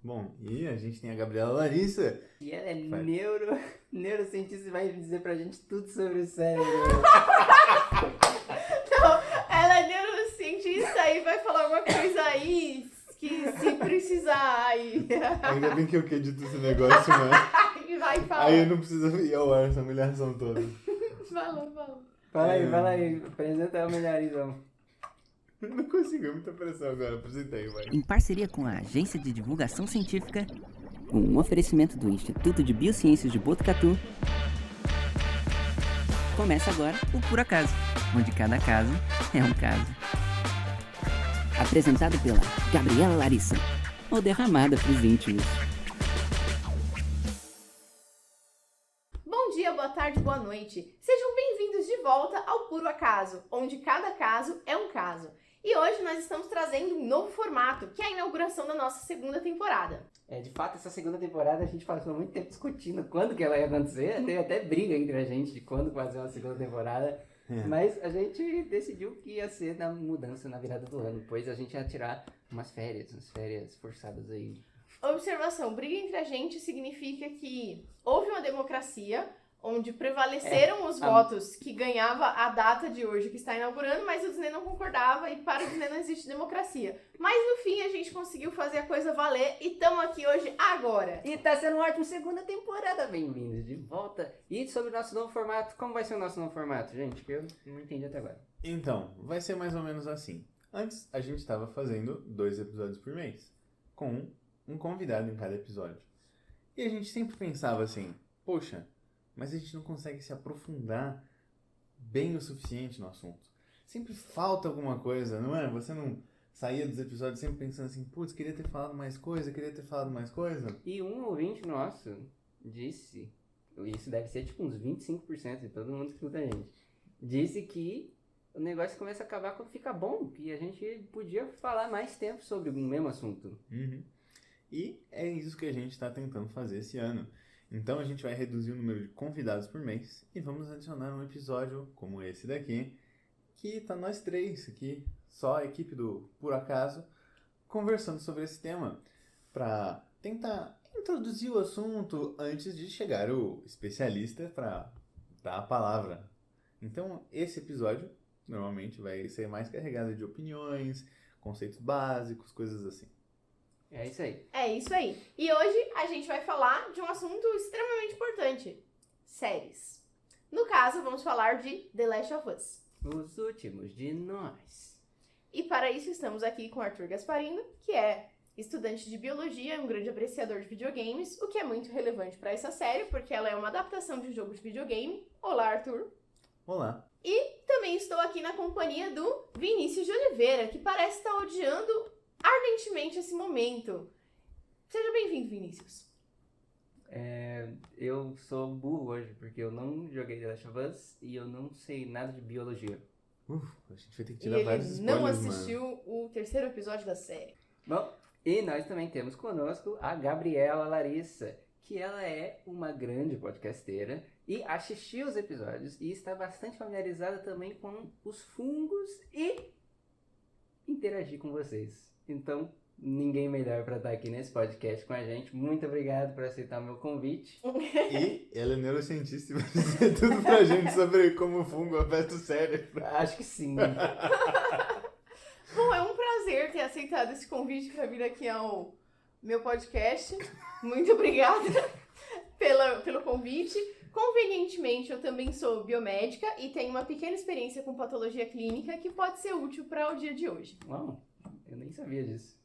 Bom, e a gente tem a Gabriela Larissa. E ela é neurocientista e vai dizer pra gente tudo sobre o cérebro. Não, ela é neurocientista e vai falar uma coisa aí que se precisar aí. Ainda bem que eu que edito esse negócio, né? E vai falar. Aí eu não preciso ir ao ar essa humilhação toda. Fala. Fala aí, apresenta o melhor então. Eu não consigo, é muita pressão agora, apresentei, vai. Em parceria com a Agência de Divulgação Científica, com um oferecimento do Instituto de Biociências de Botucatu, começa agora o Por Acaso, onde cada caso é um caso. Apresentado pela Gabriela Larissa, ou derramada pros íntimos. Bom dia, boa tarde, boa noite. Sejam bem-vindos de volta ao Puro Acaso, onde cada caso é um caso. E hoje nós estamos trazendo um novo formato, que é a inauguração da nossa segunda temporada. De fato, essa segunda temporada a gente passou muito tempo discutindo quando que ela ia acontecer. Teve até briga entre a gente de quando fazer uma segunda temporada. Mas a gente decidiu que ia ser na mudança na virada do ano, pois a gente ia tirar umas férias forçadas aí. Observação, briga entre a gente significa que houve uma democracia onde prevaleceram os votos que ganhava a data de hoje que está inaugurando, mas o Disney não concordava e para o Disney não existe democracia. Mas no fim a gente conseguiu fazer a coisa valer e estamos aqui hoje agora. E tá sendo uma ótima segunda temporada, bem-vindos de volta. E sobre o nosso novo formato, como vai ser o nosso novo formato, gente? Que eu não entendi até agora. Então, vai ser mais ou menos assim. Antes, a gente estava fazendo 2 episódios por mês, com um convidado em cada episódio. E a gente sempre pensava assim, poxa, mas a gente não consegue se aprofundar bem o suficiente no assunto. Sempre falta alguma coisa, não é? Você não saía dos episódios sempre pensando assim, putz, queria ter falado mais coisa. E um ouvinte nosso disse, isso deve ser tipo uns 25% de todo mundo que escuta a gente, disse que o negócio começa a acabar quando fica bom, que a gente podia falar mais tempo sobre o mesmo assunto. Uhum. E é isso que a gente está tentando fazer esse ano. Então a gente vai reduzir o número de convidados por mês e vamos adicionar um episódio como esse daqui, que tá nós três aqui, só a equipe do Por Acaso, conversando sobre esse tema, para tentar introduzir o assunto antes de chegar o especialista para dar a palavra. Então esse episódio normalmente vai ser mais carregado de opiniões, conceitos básicos, coisas assim. É isso aí. É isso aí. E hoje a gente vai falar de um assunto extremamente importante. Séries. No caso, vamos falar de The Last of Us. Os últimos de nós. E para isso estamos aqui com Arthur Gasparino, que é estudante de biologia, um grande apreciador de videogames, o que é muito relevante para essa série, porque ela é uma adaptação de um jogo de videogame. Olá, Arthur. Olá. E também estou aqui na companhia do Vinícius de Oliveira, que parece estar odiando ardentemente esse momento. Seja bem-vindo, Vinícius. Eu sou burro hoje, porque eu não joguei The Last of Us e eu não sei nada de biologia. A gente vai ter que E tirar vários ele spoilers, não assistiu o terceiro episódio da série. Bom, e nós também temos conosco a Gabriela Larissa, que ela é uma grande podcasteira e assistiu os episódios e está bastante familiarizada também com os fungos e interagir com vocês. Então, ninguém melhor para estar aqui nesse podcast com a gente. Muito obrigado por aceitar o meu convite. E ela é neurocientista e vai dizer tudo pra gente sobre como o fungo afeta o cérebro. Acho que sim. Bom, é um prazer ter aceitado esse convite para vir aqui ao meu podcast. Muito obrigada pelo convite. Convenientemente, eu também sou biomédica e tenho uma pequena experiência com patologia clínica que pode ser útil para o dia de hoje. Uau, eu nem sabia disso.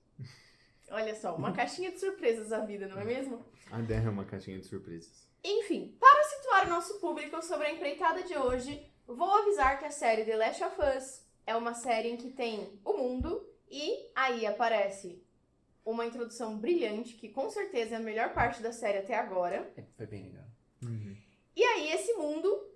Olha só, uma caixinha de surpresas a vida, não é mesmo? A Terra é uma caixinha de surpresas. Enfim, para situar o nosso público sobre a empreitada de hoje, vou avisar que a série The Last of Us é uma série em que tem o mundo e aí aparece uma introdução brilhante, que com certeza é a melhor parte da série até agora. Foi bem legal. Uhum. E aí esse mundo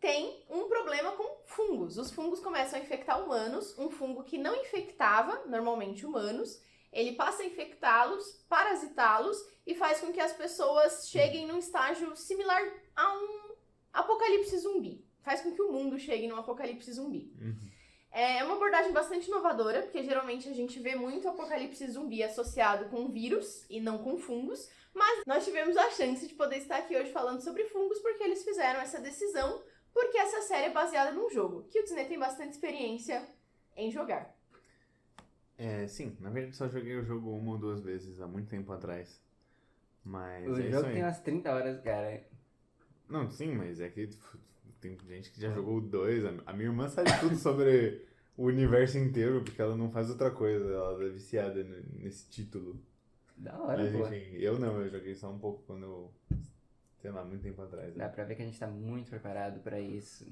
tem um problema com fungos. Os fungos começam a infectar humanos, um fungo que não infectava normalmente humanos, ele passa a infectá-los, parasitá-los e faz com que as pessoas cheguem num estágio similar a um apocalipse zumbi. Faz com que o mundo chegue num apocalipse zumbi. Uhum. É uma abordagem bastante inovadora, porque geralmente a gente vê muito apocalipse zumbi associado com vírus e não com fungos, mas nós tivemos a chance de poder estar aqui hoje falando sobre fungos porque eles fizeram essa decisão, porque essa série é baseada num jogo, que o Disney tem bastante experiência em jogar. Sim, na verdade só joguei o jogo 1 ou 2 vezes, há muito tempo atrás. Mas O é isso jogo aí. tem umas 30 horas, cara. Não, sim, mas é que tem gente que já jogou o 2. A minha irmã sabe tudo sobre o universo inteiro, porque ela não faz outra coisa, ela é viciada nesse título. Da hora, Mas pô. enfim, eu não, eu joguei só um pouco quando eu, sei lá, muito tempo atrás. Dá pra ver que a gente tá muito preparado pra isso.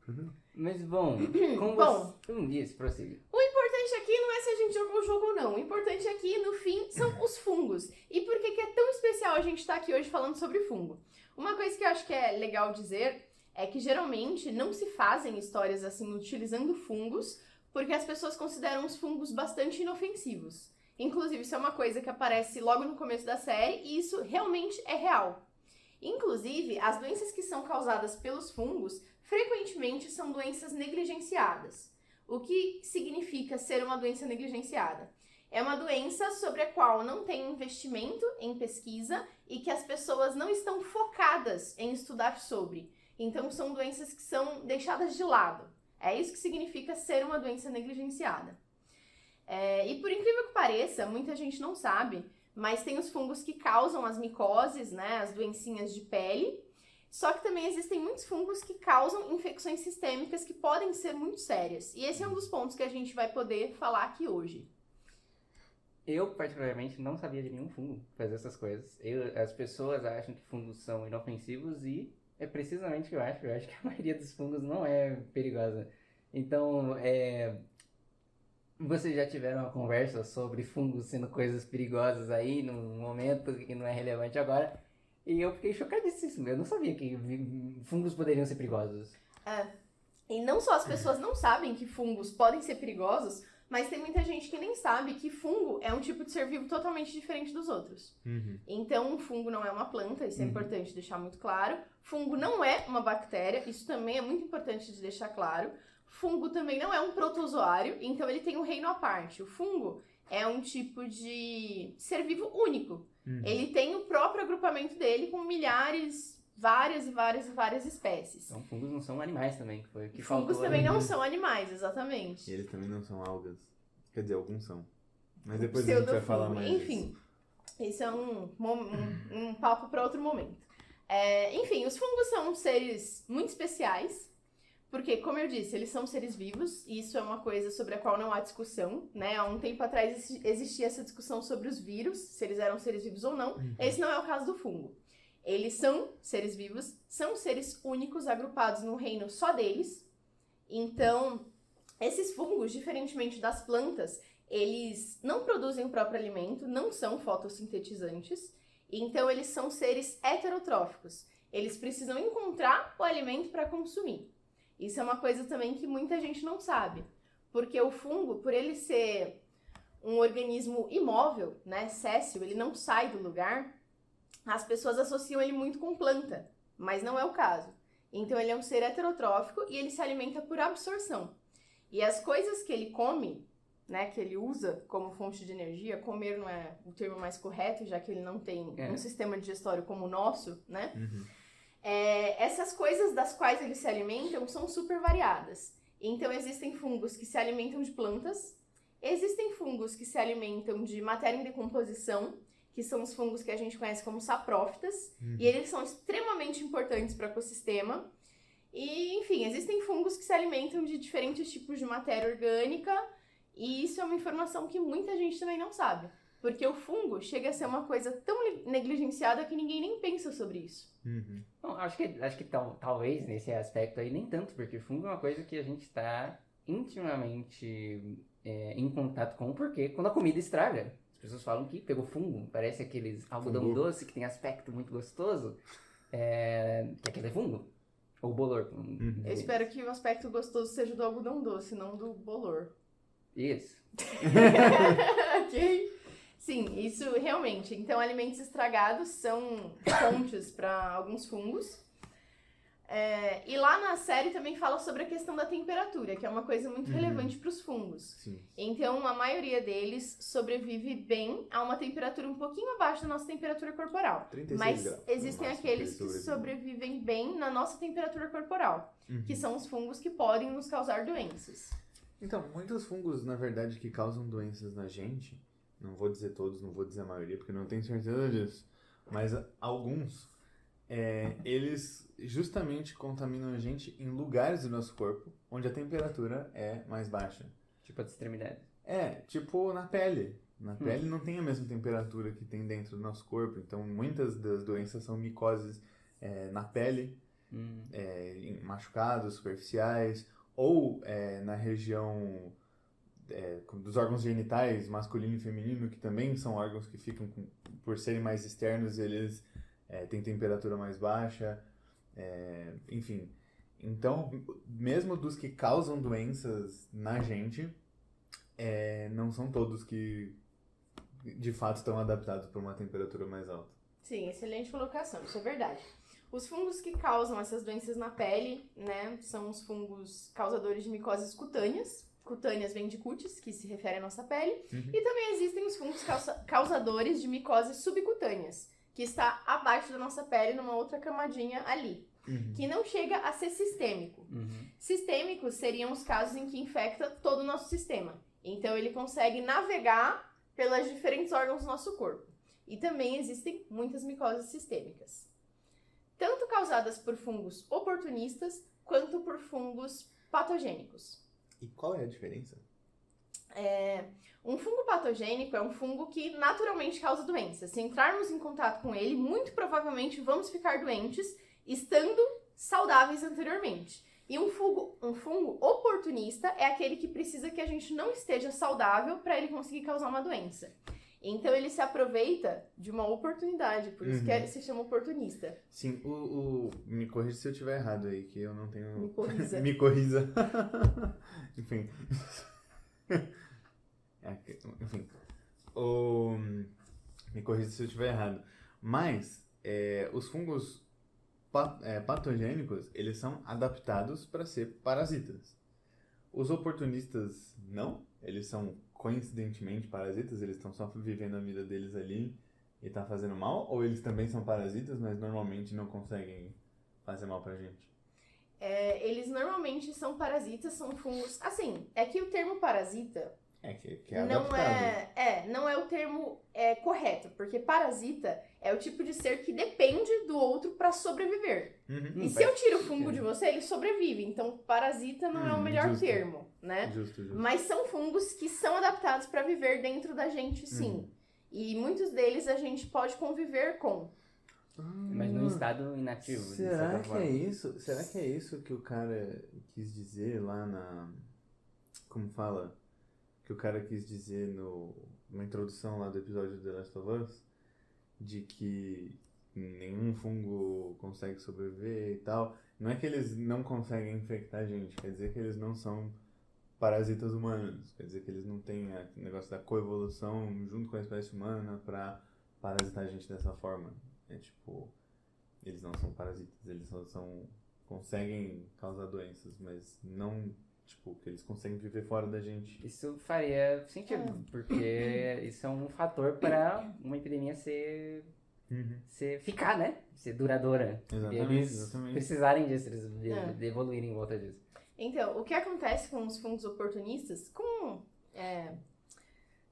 Uhum. Mas bom, como Bom. você... Isso, prossiga. O importante aqui não é se a gente jogou o jogo ou não. O importante aqui, no fim, são os fungos. E por que é tão especial a gente estar aqui hoje falando sobre fungo? Uma coisa que eu acho que é legal dizer é que geralmente não se fazem histórias assim utilizando fungos, porque as pessoas consideram os fungos bastante inofensivos. Inclusive, isso é uma coisa que aparece logo no começo da série e isso realmente é real. Inclusive, as doenças que são causadas pelos fungos frequentemente são doenças negligenciadas. O que significa ser uma doença negligenciada? É uma doença sobre a qual não tem investimento em pesquisa e que as pessoas não estão focadas em estudar sobre. Então, são doenças que são deixadas de lado. É isso que significa ser uma doença negligenciada. E por incrível que pareça, muita gente não sabe, mas tem os fungos que causam as micoses, né, as doencinhas de pele. Só que também existem muitos fungos que causam infecções sistêmicas que podem ser muito sérias. E esse é um dos pontos que a gente vai poder falar aqui hoje. Eu, particularmente, não sabia de nenhum fungo fazer essas coisas. As pessoas acham que fungos são inofensivos e é precisamente o que eu acho. Eu acho que a maioria dos fungos não é perigosa. Então, vocês já tiveram uma conversa sobre fungos sendo coisas perigosas aí, num momento que não é relevante agora. E eu fiquei chocadíssimo. Eu não sabia que fungos poderiam ser perigosos. E não só as pessoas não sabem que fungos podem ser perigosos, mas tem muita gente que nem sabe que fungo é um tipo de ser vivo totalmente diferente dos outros. Uhum. Então, um fungo não é uma planta, isso é importante deixar muito claro. Fungo não é uma bactéria, isso também é muito importante de deixar claro. Fungo também não é um protozoário, então ele tem um reino à parte. O fungo é um tipo de ser vivo único. Ele tem o próprio agrupamento dele com milhares, várias espécies. Então, fungos não são animais também, que foi o que Fungos faltou, também né? não são animais, exatamente. E eles também não são algas. Quer dizer, alguns são. Mas depois a gente vai falar mais Enfim, isso é um papo para outro momento. Enfim, os fungos são seres muito especiais, porque, como eu disse, eles são seres vivos, e isso é uma coisa sobre a qual não há discussão, né? Há um tempo atrás existia essa discussão sobre os vírus, se eles eram seres vivos ou não. Esse não é o caso do fungo. Eles são seres vivos, são seres únicos, agrupados num reino só deles. Então, esses fungos, diferentemente das plantas, eles não produzem o próprio alimento, não são fotossintetizantes, então eles são seres heterotróficos. Eles precisam encontrar o alimento para consumir. Isso é uma coisa também que muita gente não sabe, porque o fungo, por ele ser um organismo imóvel, né, séssil, ele não sai do lugar, as pessoas associam ele muito com planta, mas não é o caso. Então ele é um ser heterotrófico e ele se alimenta por absorção. E as coisas que ele come, né, que ele usa como fonte de energia, comer não é o termo mais correto, já que ele não tem um sistema digestório como o nosso, né? Essas coisas das quais eles se alimentam são super variadas. Então existem fungos que se alimentam de plantas, existem fungos que se alimentam de matéria em decomposição, que são os fungos que a gente conhece como saprófitas, e eles são extremamente importantes para o ecossistema. E, enfim, existem fungos que se alimentam de diferentes tipos de matéria orgânica, e isso é uma informação que muita gente também não sabe. Porque o fungo chega a ser uma coisa tão negligenciada que ninguém nem pensa sobre isso. Bom, acho que talvez nesse aspecto aí nem tanto, porque fungo é uma coisa que a gente está intimamente em contato com, porque quando a comida estraga, as pessoas falam que pegou fungo, parece aqueles algodão doce que tem aspecto muito gostoso, que aquele é fungo, ou bolor. Eu espero que o aspecto gostoso seja do algodão doce, não do bolor. Isso. Ok? Sim, isso realmente. Então, alimentos estragados são fontes para alguns fungos. E lá na série também fala sobre a questão da temperatura, que é uma coisa muito relevante para os fungos. Sim. Então, a maioria deles sobrevive bem a uma temperatura um pouquinho abaixo da nossa temperatura corporal. 36 Mas graus, existem no máximo, aqueles que que eles sobrevivem bem na nossa temperatura corporal, que são os fungos que podem nos causar doenças. Então, muitos fungos, na verdade, que causam doenças na gente, não vou dizer todos, não vou dizer a maioria, porque não tenho certeza disso, mas alguns, eles justamente contaminam a gente em lugares do nosso corpo onde a temperatura é mais baixa. Tipo as extremidades. Tipo na pele. Na pele não tem a mesma temperatura que tem dentro do nosso corpo, então muitas das doenças são micoses na pele, em machucados superficiais, ou na região dos órgãos genitais, masculino e feminino, que também são órgãos que ficam, por serem mais externos, eles têm temperatura mais baixa, enfim. Então, mesmo dos que causam doenças na gente, não são todos que de fato estão adaptados para uma temperatura mais alta. Sim, excelente colocação, isso é verdade. Os fungos que causam essas doenças na pele, né, são os fungos causadores de micoses cutâneas. Cutâneas vem de cutis, que se refere à nossa pele. E também existem os fungos causadores de micoses subcutâneas, que está abaixo da nossa pele, numa outra camadinha ali, que não chega a ser sistêmico. Sistêmicos seriam os casos em que infecta todo o nosso sistema. Então, ele consegue navegar pelos diferentes órgãos do nosso corpo. E também existem muitas micoses sistêmicas, tanto causadas por fungos oportunistas, quanto por fungos patogênicos. E qual é a diferença? Um fungo patogênico é um fungo que naturalmente causa doenças. Se entrarmos em contato com ele, muito provavelmente vamos ficar doentes, estando saudáveis anteriormente. E um fungo oportunista é aquele que precisa que a gente não esteja saudável para ele conseguir causar uma doença. Então ele se aproveita de uma oportunidade, por isso que se chama oportunista. Sim, me corrija se eu estiver errado aí, que eu não tenho... Me corrija. Me corrija. Enfim. Enfim. Me corrija se eu estiver errado. Mas, os fungos patogênicos, eles são adaptados para ser parasitas. Os oportunistas, não. Eles são coincidentemente parasitas, eles estão só vivendo a vida deles ali e tá fazendo mal? Ou eles também são parasitas, mas normalmente não conseguem fazer mal pra gente? Eles normalmente são parasitas, são fungos... Assim, é que o termo parasita... Que é adaptado. Não é o termo correto, porque parasita é o tipo de ser que depende do outro para sobreviver. E se eu tiro o fungo de você, ele sobrevive. Então, parasita não é o melhor termo, né? Justo. Mas são fungos que são adaptados para viver dentro da gente, sim. E muitos deles a gente pode conviver com. Mas num estado inativo. Será que é isso que o cara quis dizer lá na... Como fala? Que o cara quis dizer na introdução lá do episódio de The Last of Us, de que nenhum fungo consegue sobreviver e tal. Não é que eles não conseguem infectar a gente, quer dizer que eles não são parasitas humanos, quer dizer que eles não têm o negócio da coevolução junto com a espécie humana pra parasitar a gente dessa forma. Eles não são parasitas, eles só conseguem causar doenças, mas não... que eles conseguem viver fora da gente. Isso faria sentido, porque isso é um fator para uma epidemia ficar, né? Ser duradoura. Eles precisarem disso, eles evoluírem em volta disso. Então, o que acontece com os fungos oportunistas, com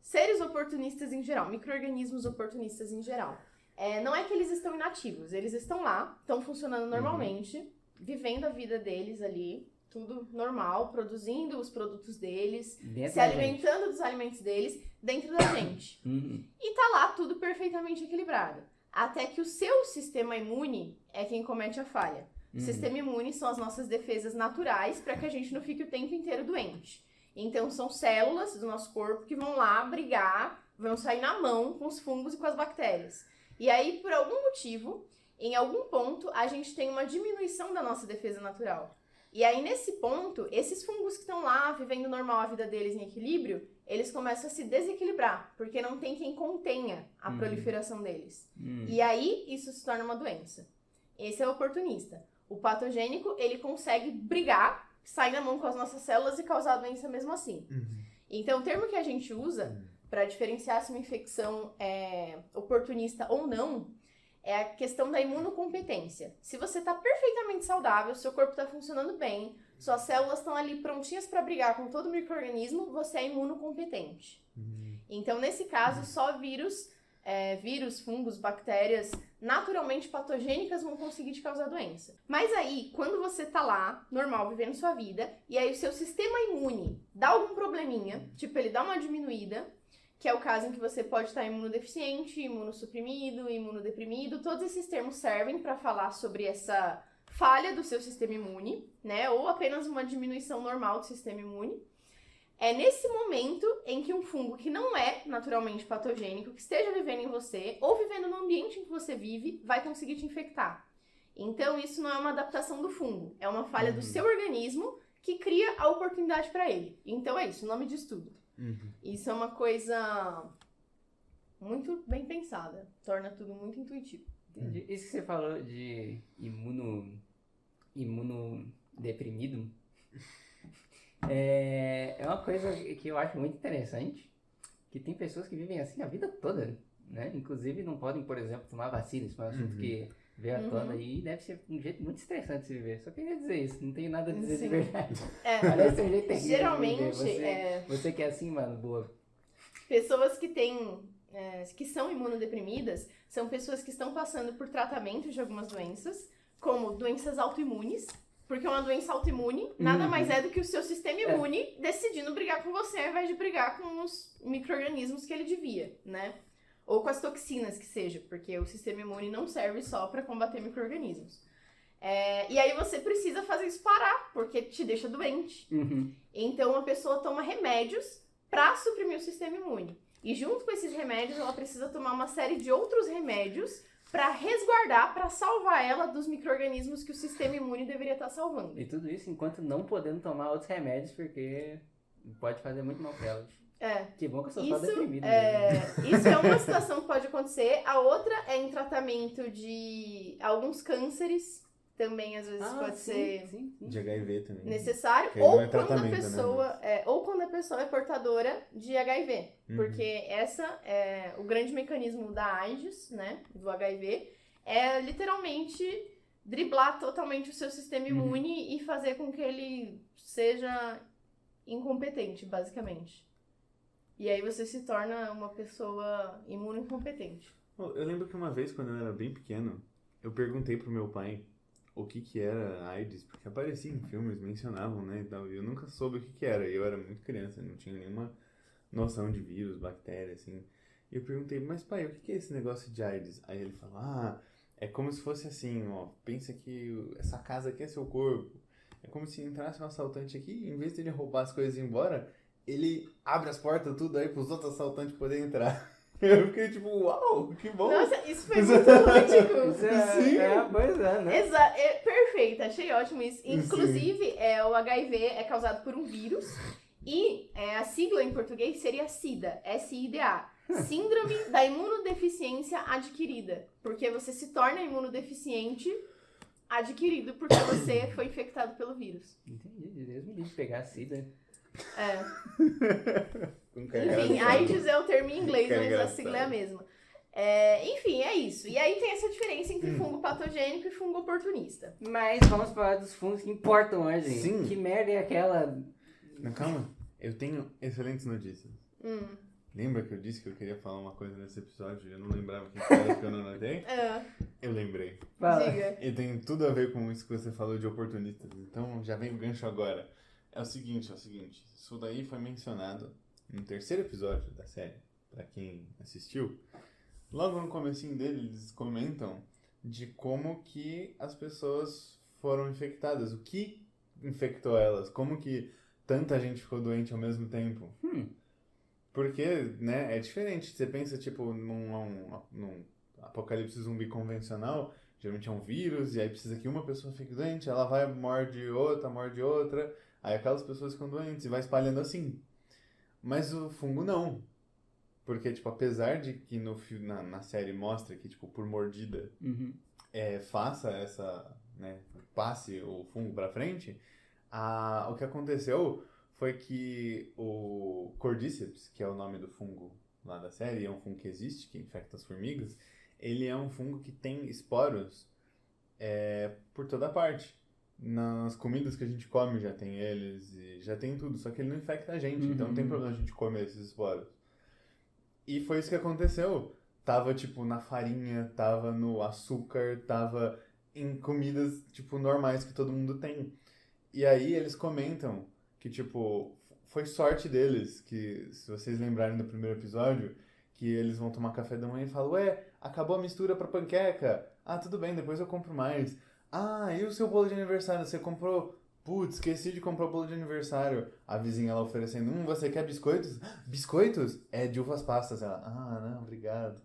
seres oportunistas em geral, micro-organismos oportunistas em geral, não é que eles estão inativos, eles estão lá, estão funcionando normalmente, vivendo a vida deles ali, tudo normal, produzindo os produtos deles, se alimentando dos alimentos deles dentro da gente. E tá lá tudo perfeitamente equilibrado. Até que o seu sistema imune é quem comete a falha. O sistema imune são as nossas defesas naturais para que a gente não fique o tempo inteiro doente. Então são células do nosso corpo que vão lá brigar, vão sair na mão com os fungos e com as bactérias. E aí, por algum motivo, em algum ponto, a gente tem uma diminuição da nossa defesa natural. E aí, nesse ponto, esses fungos que estão lá, vivendo normal a vida deles em equilíbrio, eles começam a se desequilibrar, porque não tem quem contenha a proliferação deles. E aí, isso se torna uma doença. Esse é o oportunista. O patogênico, ele consegue brigar, sair na mão com as nossas células e causar a doença mesmo assim. Então, o termo que a gente usa para diferenciar se uma infecção é oportunista ou não é a questão da imunocompetência. Se você está perfeitamente saudável, seu corpo está funcionando bem, suas células estão ali prontinhas para brigar com todo micro-organismo, você é imunocompetente. Então, nesse caso, só vírus, fungos, bactérias naturalmente patogênicas vão conseguir te causar doença. Mas aí, quando você tá lá, normal, vivendo sua vida, e aí o seu sistema imune dá algum probleminha, tipo, ele dá uma diminuída, que é o caso em que você pode estar imunodeficiente, imunossuprimido, imunodeprimido, todos esses termos servem para falar sobre essa falha do seu sistema imune, né, ou apenas uma diminuição normal do sistema imune. É nesse momento em que um fungo que não é naturalmente patogênico, que esteja vivendo em você, ou vivendo no ambiente em que você vive, vai conseguir te infectar. Então, isso não é uma adaptação do fungo, é uma falha do seu organismo que cria a oportunidade para ele. Então é isso, o nome diz tudo. Isso é uma coisa muito bem pensada, torna tudo muito intuitivo. Entendi. Isso que você falou de imunodeprimido é uma coisa que eu acho muito interessante, que tem pessoas que vivem assim a vida toda, né? Inclusive não podem, por exemplo, tomar vacina, isso é um assunto que veio à tona e deve ser um jeito muito estressante de se viver. Só queria dizer isso, não tenho nada a dizer de verdade. Parece um jeito terrível. Geralmente, você que é assim, mano, boa. Pessoas que que são imunodeprimidas são pessoas que estão passando por tratamento de algumas doenças, como doenças autoimunes, porque uma doença autoimune nada mais é do que o seu sistema imune decidindo brigar com você ao invés de brigar com os micro-organismos que ele devia, né? Ou com as toxinas que seja, porque o sistema imune não serve só para combater micro-organismos. E aí você precisa fazer isso parar, porque te deixa doente. Então a pessoa toma remédios para suprimir o sistema imune. E junto com esses remédios, ela precisa tomar uma série de outros remédios para resguardar, para salvar ela dos micro-organismos que o sistema imune deveria estar salvando. E tudo isso enquanto não podendo tomar outros remédios, porque pode fazer muito mal pra ela. Que bom que eu sou só deprimido. Isso é uma situação que pode acontecer. A outra é em tratamento de alguns cânceres. Também, às vezes, pode ser de HIV também. necessário. Ou quando a pessoa é portadora de HIV. Porque o grande mecanismo da AIDS, né, do HIV, é literalmente driblar totalmente o seu sistema imune e fazer com que ele seja incompetente, basicamente. E aí você se torna uma pessoa imunoincompetente. Eu lembro que uma vez, quando eu era bem pequeno, eu perguntei pro meu pai o que era AIDS, porque aparecia em filmes, mencionavam, né, e tal, e eu nunca soube o que era, e eu era muito criança, não tinha nenhuma noção de vírus, bactéria, assim. E eu perguntei, mas pai, o que é esse negócio de AIDS? Aí ele falou, é como se fosse assim, ó, pensa que essa casa aqui é seu corpo. É como se entrasse um assaltante aqui, e em vez de ele roubar as coisas e ir embora, ele abre as portas tudo aí pros outros assaltantes poderem entrar. Eu fiquei tipo, uau, que bom. Nossa, isso foi muito lúdico. Sim. Pois é, né? Perfeito, achei ótimo isso. Inclusive, o HIV é causado por um vírus e a sigla em português seria SIDA, S-I-D-A. Síndrome da imunodeficiência adquirida. Porque você se torna imunodeficiente adquirido porque você foi infectado pelo vírus. Entendi, Deus me livre pegar a SIDA. Enfim, AIDS é o termo em inglês, mas a sigla é a mesma. Enfim, é isso. E aí tem essa diferença entre fungo patogênico e fungo oportunista. Mas vamos falar dos fungos que importam hoje. Sim. Que merda é aquela... Não, calma, eu tenho excelentes notícias. Lembra que eu disse que eu queria falar uma coisa nesse episódio e eu não lembrava o que era porque eu não anotei? Eu lembrei. Diga. E tem tudo a ver com isso que você falou de oportunistas. Então já vem o gancho agora. É o seguinte. Isso daí foi mencionado no terceiro episódio da série, pra quem assistiu. Logo no comecinho dele, eles comentam de como que as pessoas foram infectadas, o que infectou elas, como que tanta gente ficou doente ao mesmo tempo. Porque, né, é diferente. Você pensa, tipo, num apocalipse zumbi convencional, geralmente é um vírus, e aí precisa que uma pessoa fique doente, ela vai, morde outra, aí aquelas pessoas ficam doentes e vai espalhando assim. Mas o fungo não. Porque, tipo, apesar de que na série mostra que, tipo, por mordida faça né, passe o fungo para frente, o que aconteceu foi que o Cordyceps, que é o nome do fungo lá da série, é um fungo que existe, que infecta as formigas, ele é um fungo que tem esporos por toda parte. Nas comidas que a gente come já tem eles, e já tem tudo, só que ele não infecta a gente, então não tem problema a gente comer esses esporos. E foi isso que aconteceu. Tava, tipo, na farinha, tava no açúcar, tava em comidas, tipo, normais que todo mundo tem. E aí eles comentam que, tipo, foi sorte deles, que se vocês lembrarem do primeiro episódio, que eles vão tomar café da manhã e falam, ué, acabou a mistura pra panqueca. Ah, tudo bem, depois eu compro mais. Ah, e o seu bolo de aniversário, você comprou? Putz, esqueci de comprar o bolo de aniversário. A vizinha ela oferecendo, você quer biscoitos? Biscoitos? É de uvas passas. Ela, não, obrigado.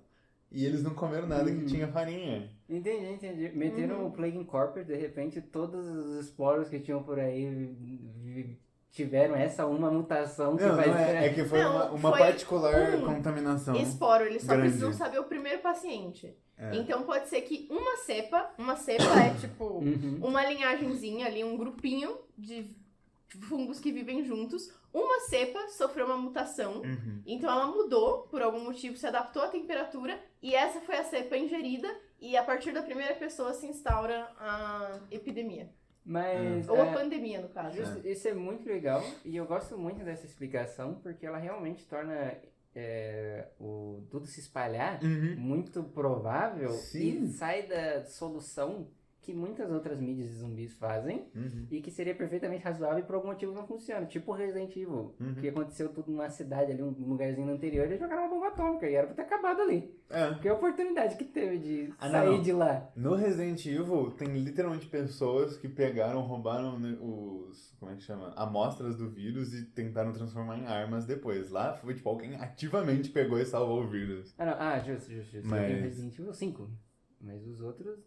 E eles não comeram nada que tinha farinha. Entendi. Meteram o Plague Incorporated, de repente todos os esporos que tinham por aí tiveram essa uma mutação que vai... É que foi uma particular contaminação. Esporo, eles só grande. precisam saber o primeiro paciente. Então pode ser que uma cepa é tipo uma linhagenzinha ali, um grupinho de fungos que vivem juntos. Uma cepa sofreu uma mutação, então ela mudou, por algum motivo, se adaptou à temperatura, e essa foi a cepa ingerida, e a partir da primeira pessoa se instaura a epidemia. Ou a pandemia, no caso. Isso é muito legal, e eu gosto muito dessa explicação, porque ela realmente torna o tudo se espalhar muito provável. Sim. E sai da solução que muitas outras mídias de zumbis fazem e que seria perfeitamente razoável e por algum motivo não funciona. Tipo Resident Evil, que aconteceu tudo numa cidade ali, um lugarzinho no anterior, e eles jogaram uma bomba atômica e era pra ter acabado ali. Porque a oportunidade que teve de sair de lá. No Resident Evil, tem literalmente pessoas que pegaram, roubaram como é que chama? Amostras do vírus e tentaram transformar em armas depois. Lá foi tipo alguém ativamente pegou e salvou o vírus. Justo. Mas... Tem Resident Evil 5. Mas os outros...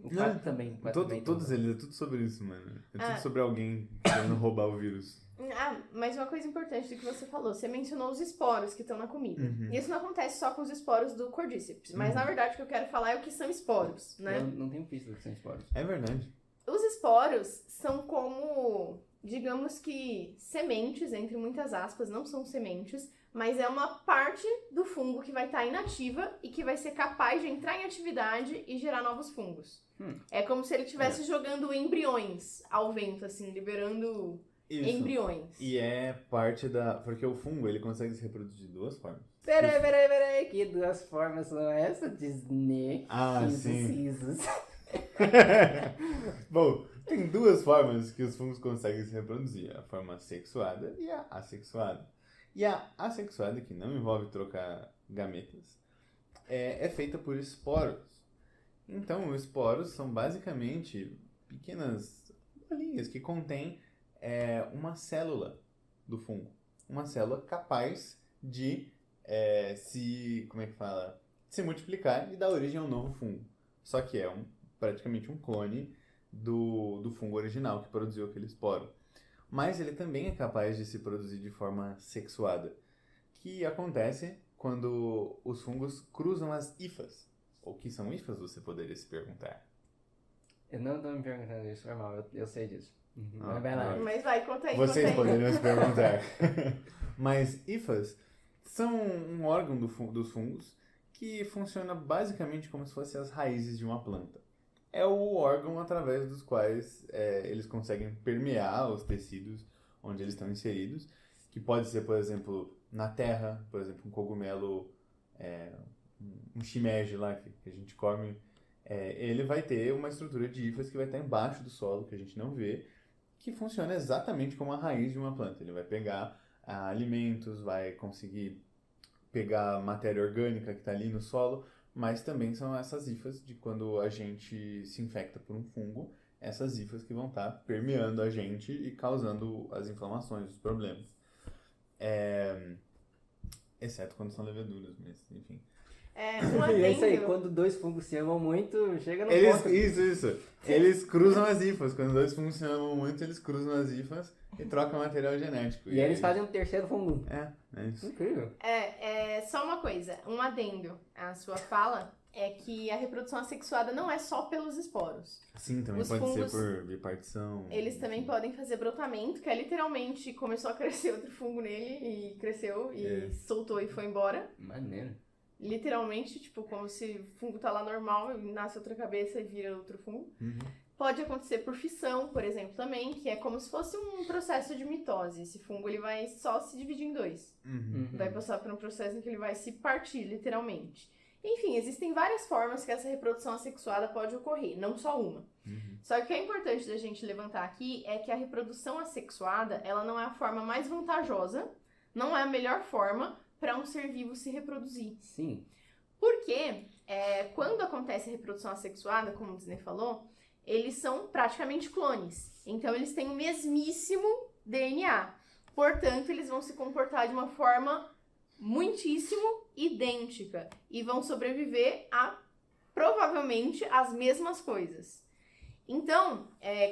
o 4 também. Todos eles, é tudo sobre isso, mano. É tudo sobre alguém querendo roubar o vírus. Mas uma coisa importante do que você falou, você mencionou os esporos que estão na comida. E isso não acontece só com os esporos do Cordyceps, mas na verdade o que eu quero falar é o que são esporos, né? Eu não tenho pista do que são esporos. É verdade. Os esporos são como, digamos que, sementes, entre muitas aspas, não são sementes, mas é uma parte do fungo que vai estar inativa e que vai ser capaz de entrar em atividade e gerar novos fungos. É como se ele estivesse jogando embriões ao vento, assim, liberando embriões. E é parte porque o fungo, ele consegue se reproduzir de duas formas. Peraí, que duas formas são essas, Disney? Sim. Bom, tem duas formas que os fungos conseguem se reproduzir. A forma sexuada e a assexuada. E a assexuada, que não envolve trocar gametas, é feita por esporos. Então, os esporos são basicamente pequenas bolinhas que contêm uma célula do fungo. Uma célula capaz de se multiplicar e dar origem a um novo fungo. Só que é praticamente um clone do fungo original que produziu aquele esporo. Mas ele também é capaz de se produzir de forma sexuada, que acontece quando os fungos cruzam as hifas. O que são hifas, você poderia se perguntar? Eu não estou me perguntando isso, normal, eu sei disso. Mas vai lá. Mas vai, conta aí. Vocês poderiam se perguntar. Mas hifas são um órgão dos fungos que funciona basicamente como se fossem as raízes de uma planta. É o órgão através dos quais eles conseguem permear os tecidos onde eles estão inseridos, que pode ser, por exemplo, na terra, por exemplo, um cogumelo, um shimeji lá que a gente come, ele vai ter uma estrutura de hifas que vai estar embaixo do solo, que a gente não vê, que funciona exatamente como a raiz de uma planta. Ele vai pegar alimentos, vai conseguir pegar matéria orgânica que está ali no solo, mas também são essas hifas de quando a gente se infecta por um fungo, essas hifas que vão estar permeando a gente e causando as inflamações, os problemas. Exceto quando são leveduras, mas enfim. Um E é isso aí, adendo. quando dois fungos se amam muito, chega no Eles, ponto. isso. Eles cruzam as hifas. Quando dois fungos se amam muito, eles cruzam as hifas e trocam material genético. E aí eles fazem um terceiro fungo. É isso. Incrível. Só uma coisa, um adendo à sua fala é que a reprodução assexuada não é só pelos esporos. Sim, também Os pode fungos, ser por bipartição. Eles também enfim. podem fazer brotamento, que é literalmente começou a crescer outro fungo nele e cresceu e soltou e foi embora. Maneiro. Literalmente, tipo, como se o fungo tá lá normal e nasce outra cabeça e vira outro fungo. Uhum. Pode acontecer por fissão, por exemplo, também, que é como se fosse um processo de mitose. Esse fungo ele vai só se dividir em dois. Uhum. Vai passar por um processo em que ele vai se partir, literalmente. Enfim, existem várias formas que essa reprodução assexuada pode ocorrer, não só uma. Uhum. Só que o que é importante da gente levantar aqui é que a reprodução assexuada, ela não é a forma mais vantajosa, não é a melhor forma para um ser vivo se reproduzir. Sim. Porque quando acontece a reprodução assexuada, como o Disney falou, eles são praticamente clones. Então, eles têm o mesmíssimo DNA. Portanto, eles vão se comportar de uma forma muitíssimo idêntica e vão sobreviver a, provavelmente, as mesmas coisas. Então,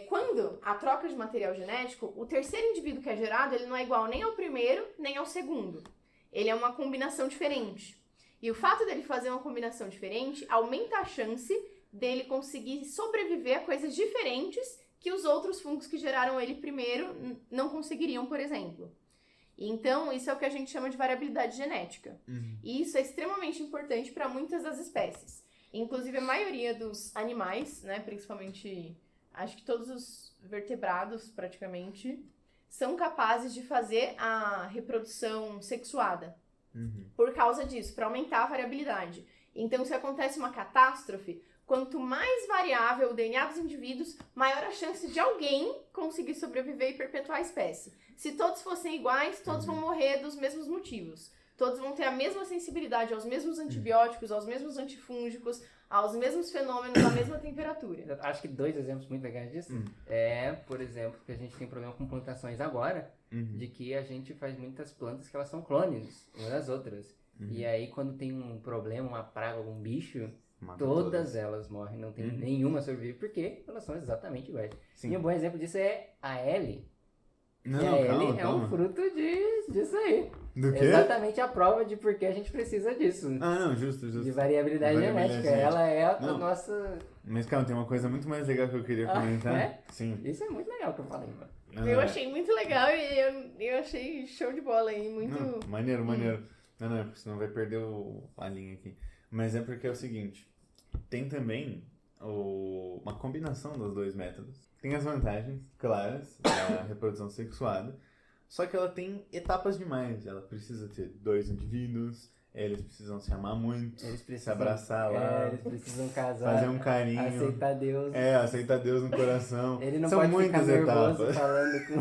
quando a troca de material genético, o terceiro indivíduo que é gerado, ele não é igual nem ao primeiro, nem ao segundo. Ele é uma combinação diferente. E o fato dele fazer uma combinação diferente aumenta a chance dele conseguir sobreviver a coisas diferentes que os outros fungos que geraram ele primeiro não conseguiriam, por exemplo. Então, isso é o que a gente chama de variabilidade genética. Uhum. E isso é extremamente importante para muitas das espécies. Inclusive, a maioria dos animais, né, principalmente, acho que todos os vertebrados, praticamente, são capazes de fazer a reprodução sexuada. Uhum. Por causa disso, para aumentar a variabilidade. Então, se acontece uma catástrofe, quanto mais variável o DNA dos indivíduos, maior a chance de alguém conseguir sobreviver e perpetuar a espécie. Se todos fossem iguais, todos vão morrer dos mesmos motivos. Todos vão ter a mesma sensibilidade aos mesmos antibióticos, aos mesmos antifúngicos, aos mesmos fenômenos, à mesma temperatura. Acho que 2 exemplos muito legais disso por exemplo, que a gente tem problema com plantações agora, de que a gente faz muitas plantas que elas são clones umas das outras. E aí, quando tem um problema, uma praga, algum bicho, Mata todas elas morrem, não tem nenhuma sobrevive, porque elas são exatamente iguais. Sim. E um bom exemplo disso é a Ellie. Não, E a Ellie calma, é calma. um fruto disso aí. Do quê? Exatamente a prova de por que a gente precisa disso. Ah, não, justo. De variabilidade Variabilidade genética. Ela é a Não. nossa... Mas calma, tem uma coisa muito mais legal que eu queria comentar. é? Sim. Isso é muito legal que eu falei, mano. Eu achei muito legal e eu achei show de bola aí, muito... Não, maneiro. Não, porque senão vai perder a linha aqui. Mas é porque é o seguinte, tem também uma combinação dos dois métodos. Tem as vantagens claras da reprodução sexuada, só que ela tem etapas demais. Ela precisa ter 2 indivíduos, eles precisam se amar muito, Eles se precisam... abraçar lá, eles precisam casar, fazer um carinho. aceitar Deus. Aceitar Deus no coração. Ele não São pode ficar muitas nervoso etapas. falando com...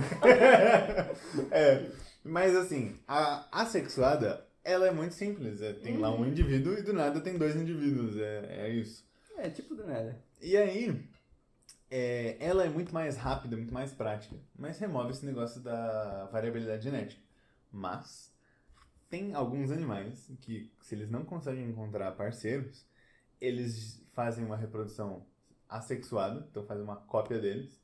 Mas assim, a assexuada, ela é muito simples. Tem lá um indivíduo e do nada tem 2 indivíduos. É isso. É, tipo do nada. E aí, ela é muito mais rápida, muito mais prática. Mas remove esse negócio da variabilidade genética. Mas tem alguns animais que, se eles não conseguem encontrar parceiros, eles fazem uma reprodução assexuada, então fazem uma cópia deles.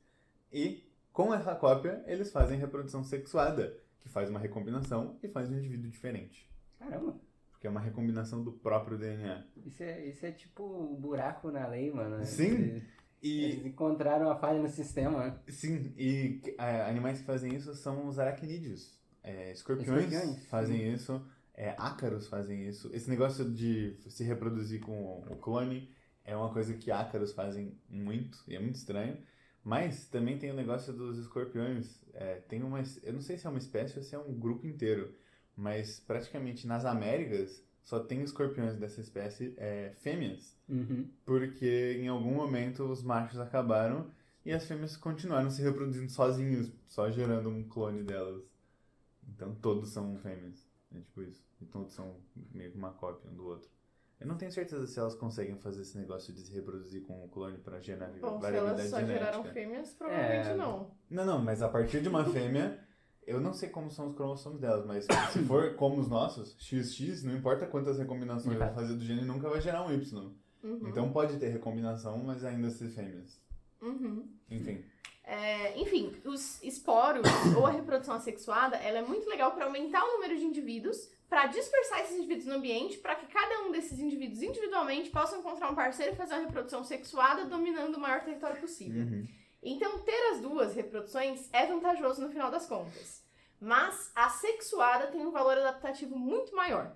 E com essa cópia, eles fazem reprodução sexuada, que faz uma recombinação e faz um indivíduo diferente. Caramba. Porque é uma recombinação do próprio DNA. Isso é tipo um buraco na lei, mano. Sim. Eles encontraram a falha no sistema. Sim, e animais que fazem isso são os aracnídeos. Escorpiões fazem isso, ácaros fazem isso. Esse negócio de se reproduzir com o clone é uma coisa que ácaros fazem muito, e é muito estranho. Mas também tem o negócio dos escorpiões. Eu não sei se é uma espécie ou se é um grupo inteiro, mas praticamente nas Américas só tem escorpiões dessa espécie fêmeas. Porque em algum momento os machos acabaram e as fêmeas continuaram se reproduzindo sozinhos, só gerando um clone delas. Então todos são fêmeas. É tipo isso. E todos são meio que uma cópia um do outro. Eu não tenho certeza se elas conseguem fazer esse negócio de se reproduzir com o clone para gerar Bom, se variabilidade elas só genética. geraram fêmeas, provavelmente não. Não, mas a partir de uma fêmea, Eu não sei como são os cromossomos delas, mas se for como os nossos, XX, não importa quantas recombinações vai fazer do gene, nunca vai gerar um Y. Então pode ter recombinação, mas ainda ser fêmeas. Enfim. Enfim, os esporos ou a reprodução assexuada, ela é muito legal para aumentar o número de indivíduos, para dispersar esses indivíduos no ambiente, para que cada um desses indivíduos individualmente possam encontrar um parceiro e fazer uma reprodução sexuada dominando o maior território possível. Então, ter as duas reproduções é vantajoso no final das contas. Mas a sexuada tem um valor adaptativo muito maior.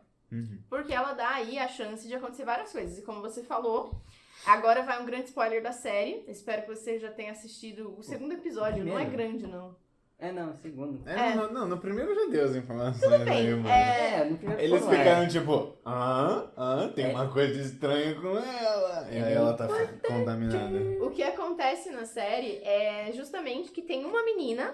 Porque ela dá aí a chance de acontecer várias coisas. E como você falou, agora vai um grande spoiler da série. Espero que você já tenha assistido o segundo episódio. Não é grande, não. Não, segundo. Não, no primeiro já deu as informações. Tudo bem. Aí, mano. No primeiro Eles ficaram tipo, tem uma coisa estranha com ela. E aí ela tá contaminada. O que acontece na série é justamente que tem uma menina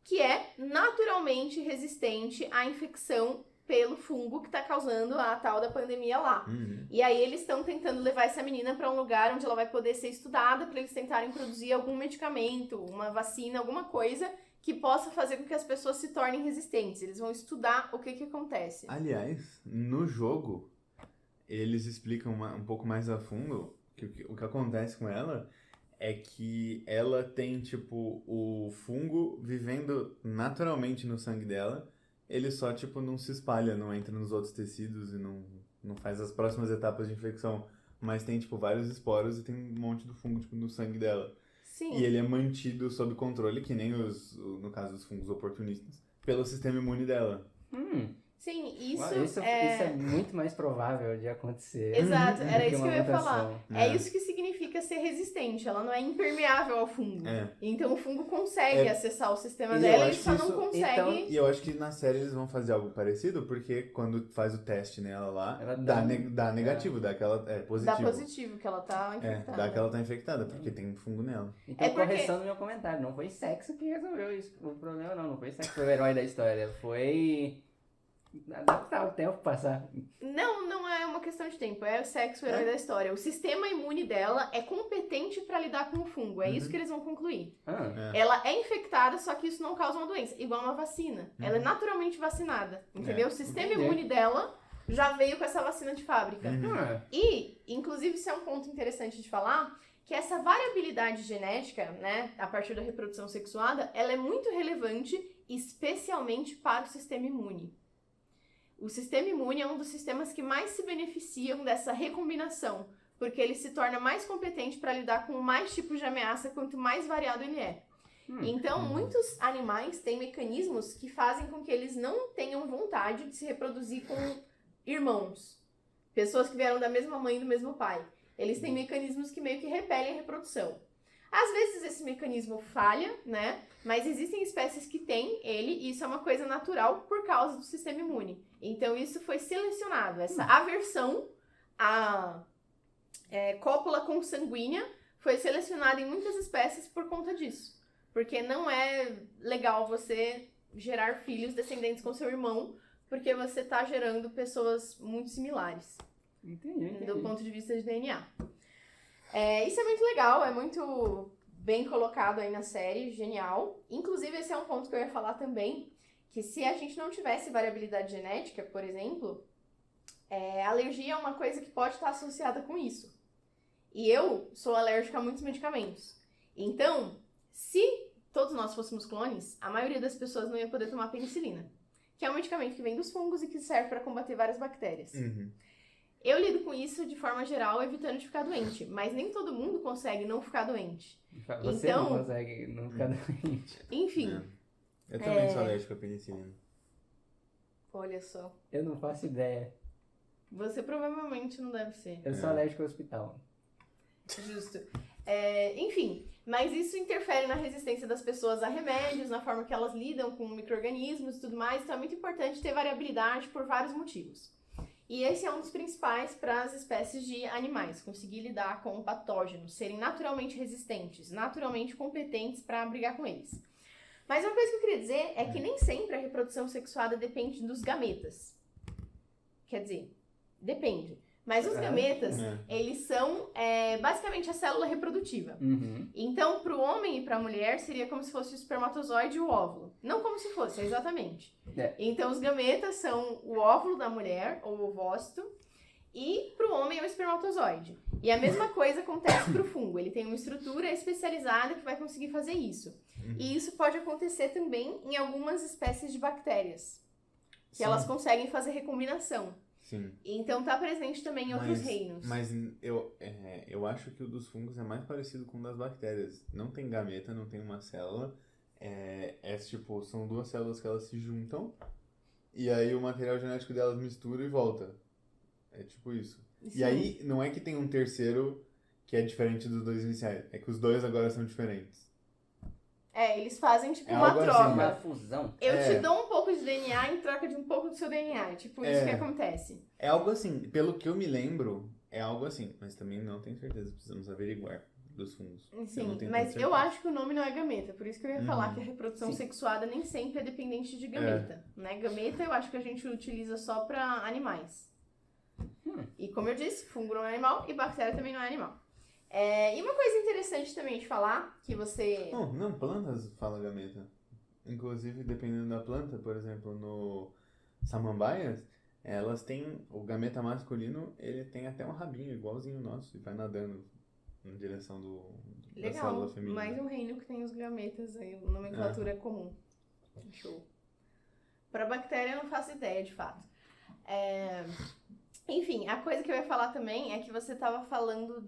que é naturalmente resistente à infecção pelo fungo que tá causando a tal da pandemia lá. E aí eles estão tentando levar essa menina para um lugar onde ela vai poder ser estudada para eles tentarem produzir algum medicamento, uma vacina, alguma coisa que possa fazer com que as pessoas se tornem resistentes. Eles vão estudar o que acontece. Aliás, no jogo, eles explicam um pouco mais a fundo que o que acontece com ela é que ela tem, tipo, o fungo vivendo naturalmente no sangue dela. Ele só, tipo, não se espalha, não entra nos outros tecidos e não faz as próximas etapas de infecção. Mas tem, tipo, vários esporos e tem um monte do fungo, tipo, no sangue dela. Sim. E ele é mantido sob controle, que nem no caso dos fungos oportunistas, pelo sistema imune dela. Sim, Isso é muito mais provável de acontecer. Exato, era do que isso que uma eu ia mutação. falar. É isso que significa ser resistente. Ela não é impermeável ao fungo. Então o fungo consegue acessar o sistema dela, ele só não consegue... E eu acho que na série eles vão fazer algo parecido, porque quando faz o teste nela lá, Ela dá negativo, dá que ela positivo. Dá positivo, que ela tá infectada. Dá que ela tá infectada, porque tem fungo nela. Então, porque... correção no meu comentário, não foi sexo que resolveu isso. O problema não foi sexo que foi o herói da história, foi... adaptar o tempo passar. Não é uma questão de tempo, é o sexo, o herói da história. O sistema imune dela é competente pra lidar com o fungo, é isso que eles vão concluir. Ela é infectada, só que isso não causa uma doença, igual uma vacina. Ela é naturalmente vacinada, entendeu? O sistema imune dela já veio com essa vacina de fábrica. E, inclusive, isso é um ponto interessante de falar, que essa variabilidade genética, né, a partir da reprodução sexuada, ela é muito relevante, especialmente para o sistema imune. O sistema imune é um dos sistemas que mais se beneficiam dessa recombinação, porque ele se torna mais competente para lidar com mais tipos de ameaça quanto mais variado ele é. Então, muitos animais têm mecanismos que fazem com que eles não tenham vontade de se reproduzir com irmãos, pessoas que vieram da mesma mãe e do mesmo pai. Eles têm mecanismos que meio que repelem a reprodução. Às vezes esse mecanismo falha, né? Mas existem espécies que têm ele, e isso é uma coisa natural por causa do sistema imune. Então isso foi selecionado. Essa aversão à cópula consanguínea foi selecionada em muitas espécies por conta disso. Porque não é legal você gerar filhos descendentes com seu irmão, porque você está gerando pessoas muito similares. Entendi. Do ponto de vista de DNA. Isso é muito legal, é muito bem colocado aí na série, genial. Inclusive, esse é um ponto que eu ia falar também, que se a gente não tivesse variabilidade genética, por exemplo, alergia é uma coisa que pode estar associada com isso. E eu sou alérgica a muitos medicamentos. Então, se todos nós fôssemos clones, a maioria das pessoas não ia poder tomar penicilina, que é um medicamento que vem dos fungos e que serve para combater várias bactérias. Eu lido com isso de forma geral, evitando de ficar doente. Mas nem todo mundo consegue não ficar doente. Você então, não consegue não ficar doente. Enfim. Eu também sou alérgico à penicilina. Olha só. Eu não faço ideia. Você provavelmente não deve ser. Eu sou alérgico ao hospital. Justo. Enfim, mas isso interfere na resistência das pessoas a remédios, na forma que elas lidam com micro-organismos e tudo mais. Então é muito importante ter variabilidade por vários motivos. E esse é um dos principais para as espécies de animais, conseguir lidar com patógenos, serem naturalmente resistentes, naturalmente competentes para brigar com eles. Mas uma coisa que eu queria dizer é que nem sempre a reprodução sexuada depende dos gametas. Quer dizer, depende. Mas os gametas, eles são basicamente a célula reprodutiva. Uhum. Então, pro homem e pra mulher, seria como se fosse o espermatozoide e o óvulo. Não como se fosse, exatamente. Então, os gametas são o óvulo da mulher, ou o ovócito, e pro homem é o espermatozoide. E a mesma coisa acontece pro fungo. Ele tem uma estrutura especializada que vai conseguir fazer isso. E isso pode acontecer também em algumas espécies de bactérias, que elas conseguem fazer recombinação. Sim. Então tá presente também em outros reinos. Mas eu acho que o dos fungos é mais parecido com o das bactérias. Não tem gameta, não tem uma célula. Tipo, são duas células que elas se juntam. E aí o material genético delas mistura e volta. É tipo isso. Sim. E aí, não é que tem um terceiro que é diferente dos dois iniciais. É que os dois agora são diferentes. Eles fazem tipo É uma algo assim, troca. Uma fusão. Eu te dou um pouco de DNA em troca de um pouco do seu DNA. Tipo, isso que acontece. É algo assim, pelo que eu me lembro, é algo assim. Mas também não tenho certeza, precisamos averiguar dos fungos. Sim, mas eu acho que o nome não é gameta. Por isso que eu ia falar que a reprodução Sim. sexuada nem sempre é dependente de gameta. Né? Gameta eu acho que a gente utiliza só pra animais. E como eu disse, fungo não é animal e bactéria também não é animal. E uma coisa interessante também de falar, que você... Não, plantas falam gameta. Inclusive, dependendo da planta, por exemplo, no samambaias, elas têm, o gameta masculino, ele tem até um rabinho igualzinho o nosso, e vai nadando na direção da célula Legal, feminina. mais um reino que tem os gametas aí, a nomenclatura é comum. Show. Pra bactéria eu não faço ideia, de fato. Enfim, a coisa que eu ia falar também é que você tava falando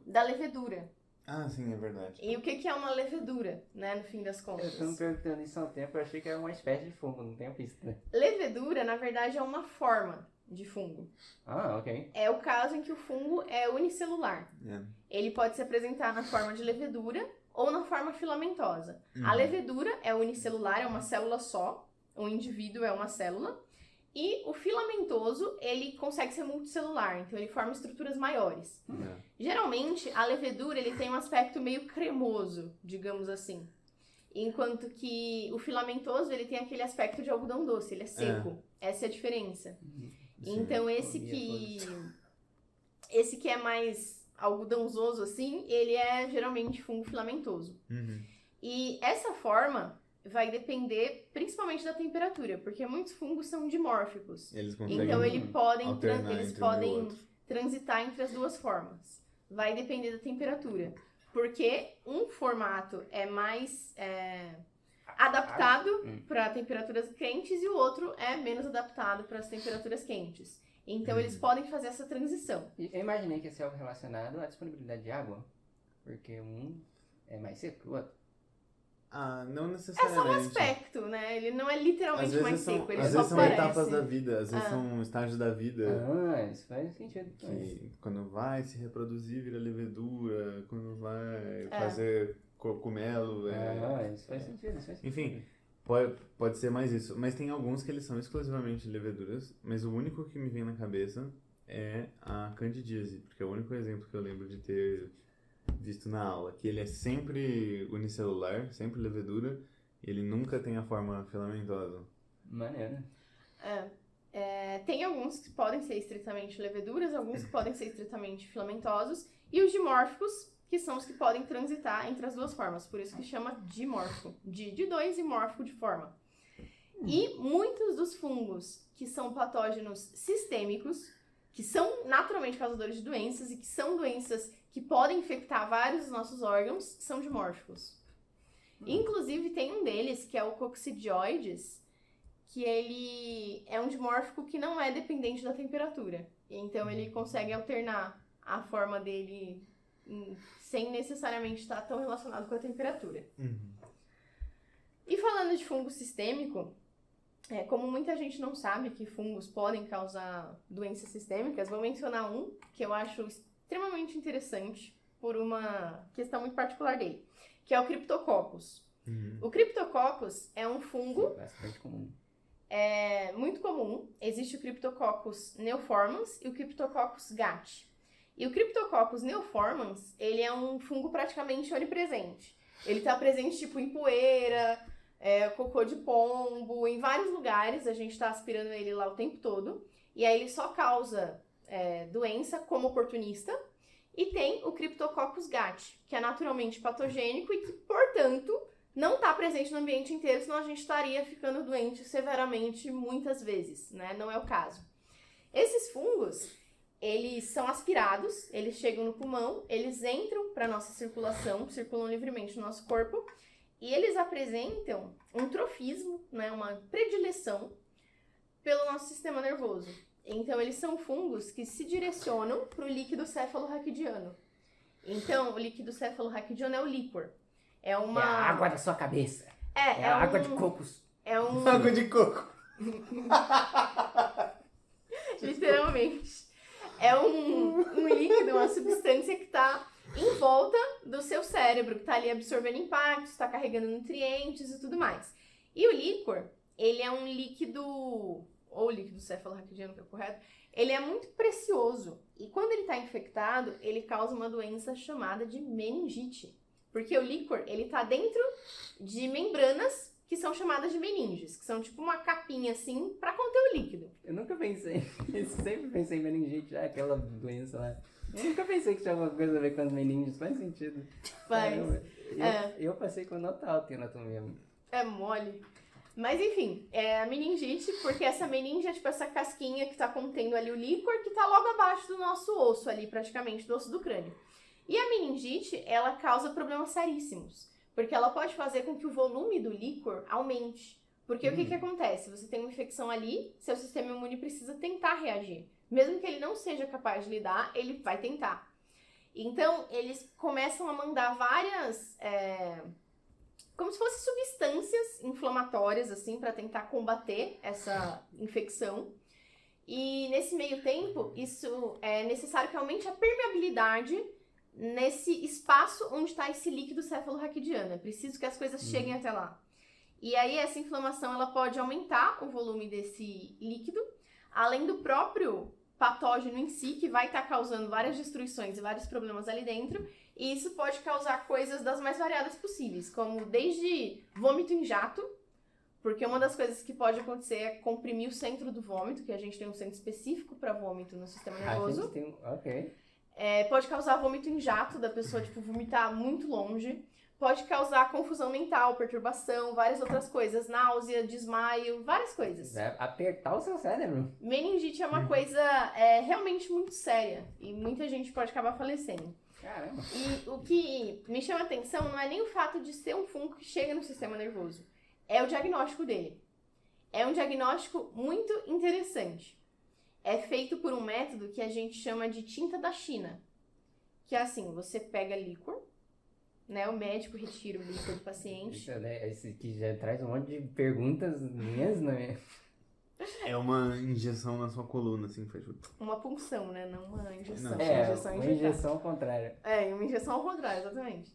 da levedura. Ah, sim, é verdade. E o que é uma levedura, né, no fim das Eu contas? tô me perguntando isso há um tempo, eu achei que era uma espécie de fungo, não tenho visto, né? Levedura, na verdade, é uma forma de fungo. Ah, ok. É o caso em que o fungo é unicelular. Ele pode se apresentar na forma de levedura ou na forma filamentosa. A levedura é unicelular, é uma célula só. O indivíduo é uma célula. E o filamentoso, ele consegue ser multicelular, então ele forma estruturas maiores. Geralmente, a levedura ele tem um aspecto meio cremoso, digamos assim. Enquanto que o filamentoso, ele tem aquele aspecto de algodão doce, ele é seco. Essa é a diferença. Então, esse que é mais algodãozoso, assim, ele é geralmente fungo filamentoso. E essa forma vai depender principalmente da temperatura, porque muitos fungos são dimórficos. Então, eles podem transitar entre as duas formas. Vai depender da temperatura. Porque um formato é mais adaptado para temperaturas quentes e o outro é menos adaptado para as temperaturas quentes. Então, eles podem fazer essa transição. Eu imaginei que ia ser algo relacionado à disponibilidade de água, porque um é mais seco que o outro. Ah, não É necessariamente. só um aspecto, né? Ele não é literalmente mais seco, ele às só vezes são parece. etapas da vida, às vezes são estágios da vida. Ah, isso faz sentido. Que quando vai se reproduzir vira levedura, quando vai fazer cogumelo. Isso faz sentido. Enfim, pode ser mais isso. Mas tem alguns que eles são exclusivamente leveduras, mas o único que me vem na cabeça é a candidíase, porque é o único exemplo que eu lembro de ter visto na aula, que ele é sempre unicelular, sempre levedura, e ele nunca tem a forma filamentosa. Maneiro. Tem alguns que podem ser estritamente leveduras, alguns que podem ser estritamente filamentosos, e os dimórficos, que são os que podem transitar entre as duas formas, por isso que chama dimórfico, de dois e mórfico de forma. E muitos dos fungos que são patógenos sistêmicos, que são naturalmente causadores de doenças e que são doenças que podem infectar vários dos nossos órgãos, são dimórficos. Inclusive, tem um deles, que é o Coccidioides, que ele é um dimórfico que não é dependente da temperatura. Então, ele consegue alternar a forma dele sem necessariamente estar tão relacionado com a temperatura. E falando de fungo sistêmico, como muita gente não sabe que fungos podem causar doenças sistêmicas, vou mencionar um que eu acho extremamente interessante por uma questão muito particular dele, que é o Cryptococcus. O Cryptococcus é um fungo bastante comum. Muito comum. Existe o Cryptococcus neoformans e o Cryptococcus gat. E o Cryptococcus neoformans, ele é um fungo praticamente onipresente. Ele está presente tipo em poeira, cocô de pombo, em vários lugares, a gente está aspirando ele lá o tempo todo. E aí ele só causa doença como oportunista. E tem o Cryptococcus gat, que é naturalmente patogênico e que, portanto, não está presente no ambiente inteiro, senão a gente estaria ficando doente severamente muitas vezes, né? Não é o caso. Esses fungos, eles são aspirados, eles chegam no pulmão, eles entram para a nossa circulação, circulam livremente no nosso corpo, e eles apresentam um trofismo, né? Uma predileção pelo nosso sistema nervoso. Então, eles são fungos que se direcionam para o líquido cefalorraquidiano. Então, o líquido cefalorraquidiano é o líquor. É a água da sua cabeça. É a água de cocos. Água de coco. Literalmente. É um líquido, uma substância que está em volta do seu cérebro, que está ali absorvendo impactos, está carregando nutrientes e tudo mais. E o líquor, ele é um líquido, ou líquido cefalorraquidiano, que é o correto, ele é muito precioso. E quando ele está infectado, ele causa uma doença chamada de meningite. Porque o líquor, ele está dentro de membranas que são chamadas de meninges, que são tipo uma capinha assim para conter o líquido. Eu nunca pensei, eu sempre pensei em meningite, aquela doença lá. Eu nunca pensei que tinha alguma coisa a ver com as meninges, faz sentido. Faz. Eu passei com nota alta em anatomia. É mole. Mas enfim, é a meningite, porque essa meninge é tipo essa casquinha que tá contendo ali o líquor, que tá logo abaixo do nosso osso ali, praticamente, do osso do crânio. E a meningite, ela causa problemas seríssimos, porque ela pode fazer com que o volume do líquor aumente. Porque o que acontece? Você tem uma infecção ali, seu sistema imune precisa tentar reagir. Mesmo que ele não seja capaz de lidar, ele vai tentar. Então, eles começam a mandar várias... como se fossem substâncias inflamatórias, assim, para tentar combater essa infecção. E nesse meio tempo, isso é necessário que aumente a permeabilidade nesse espaço onde está esse líquido cefalorraquidiano. É preciso que as coisas cheguem até lá. E aí essa inflamação ela pode aumentar o volume desse líquido, além do próprio patógeno em si, que vai estar causando várias destruições e vários problemas ali dentro. E isso pode causar coisas das mais variadas possíveis, como desde vômito em jato, porque uma das coisas que pode acontecer é comprimir o centro do vômito, que a gente tem um centro específico para vômito no sistema nervoso. A gente tem ok. Pode causar vômito em jato, da pessoa tipo, vomitar muito longe. Pode causar confusão mental, perturbação, várias outras coisas. Náusea, desmaio, várias coisas. Apertar o seu cérebro. Meningite é uma coisa realmente muito séria. E muita gente pode acabar falecendo. Caramba. E o que me chama a atenção não é nem o fato de ser um fungo que chega no sistema nervoso. É o diagnóstico dele. É um diagnóstico muito interessante. É feito por um método que a gente chama de tinta da China. Que é assim, você pega líquor, né? O médico retira o líquor do paciente. Isso, né? Esse que já traz um monte de perguntas minhas, né? É uma injeção na sua coluna, assim, faz Uma punção, né? Não uma injeção. Não. Uma injeção ao contrário. Uma injeção ao contrário, exatamente.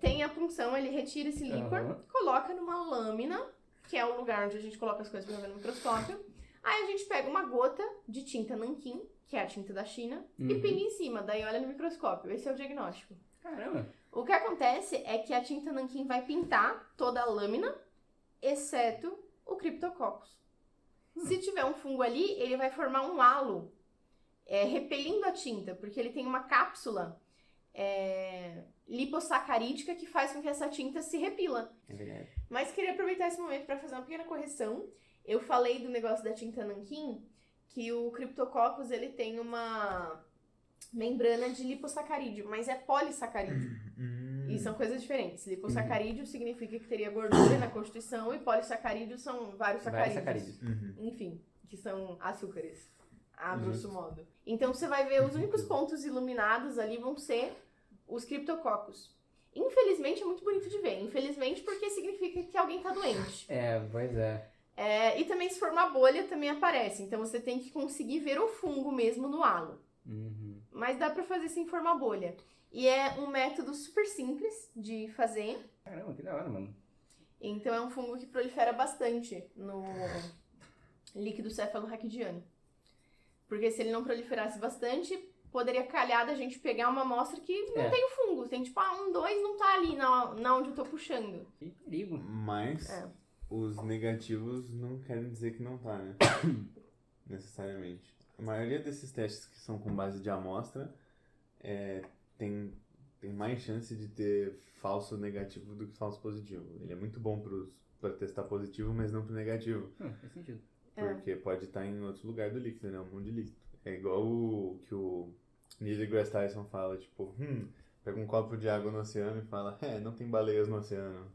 Tem a punção, ele retira esse líquor, coloca numa lâmina, que é o lugar onde a gente coloca as coisas para ver no microscópio. Aí a gente pega uma gota de tinta nanquim, que é a tinta da China, e pinga em cima, daí olha no microscópio. Esse é o diagnóstico. Caramba. O que acontece é que a tinta nanquim vai pintar toda a lâmina, exceto o Cryptococcus. Se tiver um fungo ali, ele vai formar um halo, repelindo a tinta, porque ele tem uma cápsula lipossacarídica que faz com que essa tinta se repila. É verdade. Mas queria aproveitar esse momento para fazer uma pequena correção. Eu falei do negócio da tinta nanquim, que o Cryptococcus ele tem uma membrana de lipossacarídeo, mas é polissacarídeo. E são coisas diferentes. Lipossacarídeo significa que teria gordura na constituição e polissacarídeo são vários sacarídeos. Enfim, que são açúcares, a grosso modo. Então você vai ver os únicos pontos iluminados ali vão ser os Cryptococcus. Infelizmente é muito bonito de ver. Infelizmente porque significa que alguém tá doente. Pois é. E também se for uma bolha também aparece. Então você tem que conseguir ver o fungo mesmo no halo. Mas dá pra fazer sem formar bolha. E é um método super simples de fazer. Caramba, que da hora, mano. Então é um fungo que prolifera bastante no líquido cefalorraquidiano. Porque se ele não proliferasse bastante, poderia calhar da gente pegar uma amostra que não tem o fungo. Tem tipo, 1, 2 não tá ali na onde eu tô puxando. Que perigo. Mas os negativos não querem dizer que não tá, né? Necessariamente. a maioria desses testes que são com base de amostra tem mais chance de ter falso negativo do que falso positivo. Ele é muito bom para testar positivo, mas não para negativo. Faz sentido. Porque pode estar em outro lugar do líquido, né? Um monte de líquido. É igual o que o Neil deGrasse Tyson fala, tipo, pega um copo de água no oceano e fala, não tem baleias no oceano.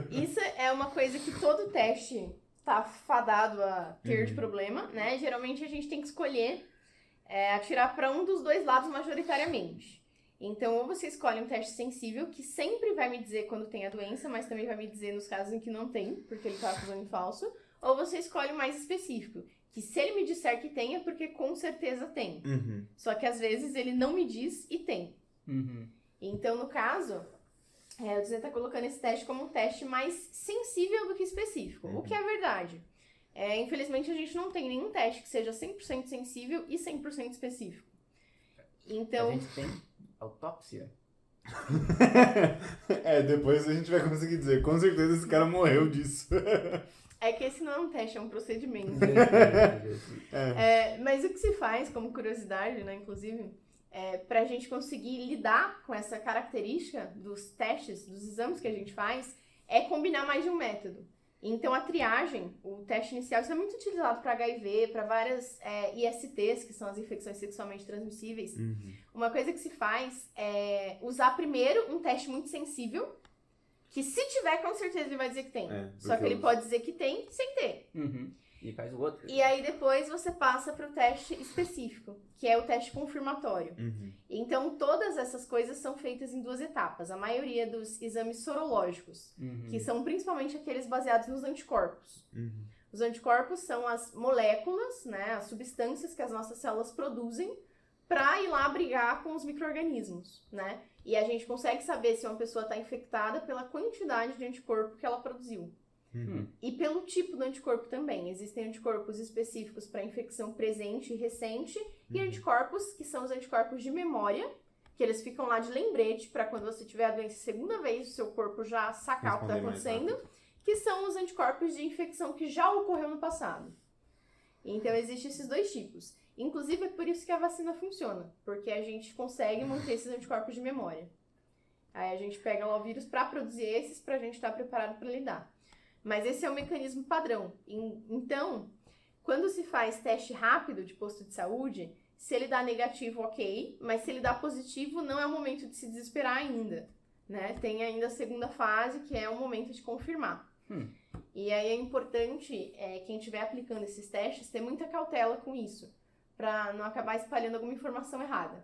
Isso é uma coisa que todo teste tá fadado a ter de problema, né? Geralmente a gente tem que escolher atirar para um dos dois lados majoritariamente. Então, ou você escolhe um teste sensível, que sempre vai me dizer quando tem a doença, mas também vai me dizer nos casos em que não tem, porque ele tá acusando em falso, ou você escolhe o mais específico, que se ele me disser que tem, é porque com certeza tem. Só que às vezes ele não me diz e tem. Então, no caso, o Dizê tá colocando esse teste como um teste mais sensível do que específico, o que é verdade. Infelizmente, a gente não tem nenhum teste que seja 100% sensível e 100% específico. Então... A gente tem autópsia. Depois a gente vai conseguir dizer, com certeza esse cara morreu disso. É que esse não é um teste, é um procedimento. Mas o que se faz, como curiosidade, né, inclusive, pra gente conseguir lidar com essa característica dos testes, dos exames que a gente faz, é combinar mais de um método. Então, a triagem, o teste inicial, isso é muito utilizado para HIV, para várias ISTs, que são as infecções sexualmente transmissíveis. Uma coisa que se faz é usar primeiro um teste muito sensível, que se tiver, com certeza ele vai dizer que tem. Só que ele pode dizer que tem sem ter. E faz o outro. E aí depois você passa para o teste específico, que é o teste confirmatório. Então todas essas coisas são feitas em 2 etapas. A maioria dos exames sorológicos, que são principalmente aqueles baseados nos anticorpos. Os anticorpos são as moléculas, né, as substâncias que as nossas células produzem para ir lá brigar com os micro-organismos, né? E a gente consegue saber se uma pessoa está infectada pela quantidade de anticorpo que ela produziu. E pelo tipo do anticorpo também. Existem anticorpos específicos para infecção presente e recente e anticorpos que são os anticorpos de memória, que eles ficam lá de lembrete para quando você tiver a doença segunda vez, o seu corpo já sacar o que está acontecendo, que são os anticorpos de infecção que já ocorreu no passado. Então, existem esses 2 tipos. Inclusive, é por isso que a vacina funciona, porque a gente consegue manter esses anticorpos de memória. Aí a gente pega lá o vírus para produzir esses, para a gente estar preparado para lidar. Mas esse é o mecanismo padrão. Então, quando se faz teste rápido de posto de saúde, se ele dá negativo, ok, mas se ele dá positivo, não é o momento de se desesperar ainda, né? Tem ainda a segunda fase, que é o momento de confirmar. E aí é importante, quem estiver aplicando esses testes, ter muita cautela com isso, para não acabar espalhando alguma informação errada.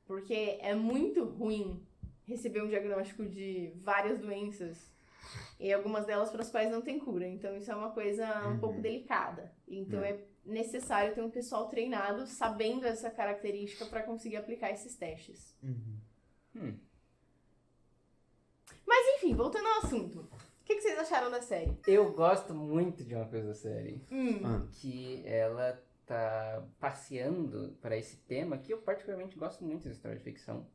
Porque é muito ruim receber um diagnóstico de várias doenças, e algumas delas para as quais não tem cura. Então, isso é uma coisa um pouco delicada. Então, é necessário ter um pessoal treinado, sabendo essa característica para conseguir aplicar esses testes. Mas, enfim, voltando ao assunto. O que vocês acharam da série? Eu gosto muito de uma coisa da série. Que ela tá passeando para esse tema, que eu particularmente gosto muito de história de ficção,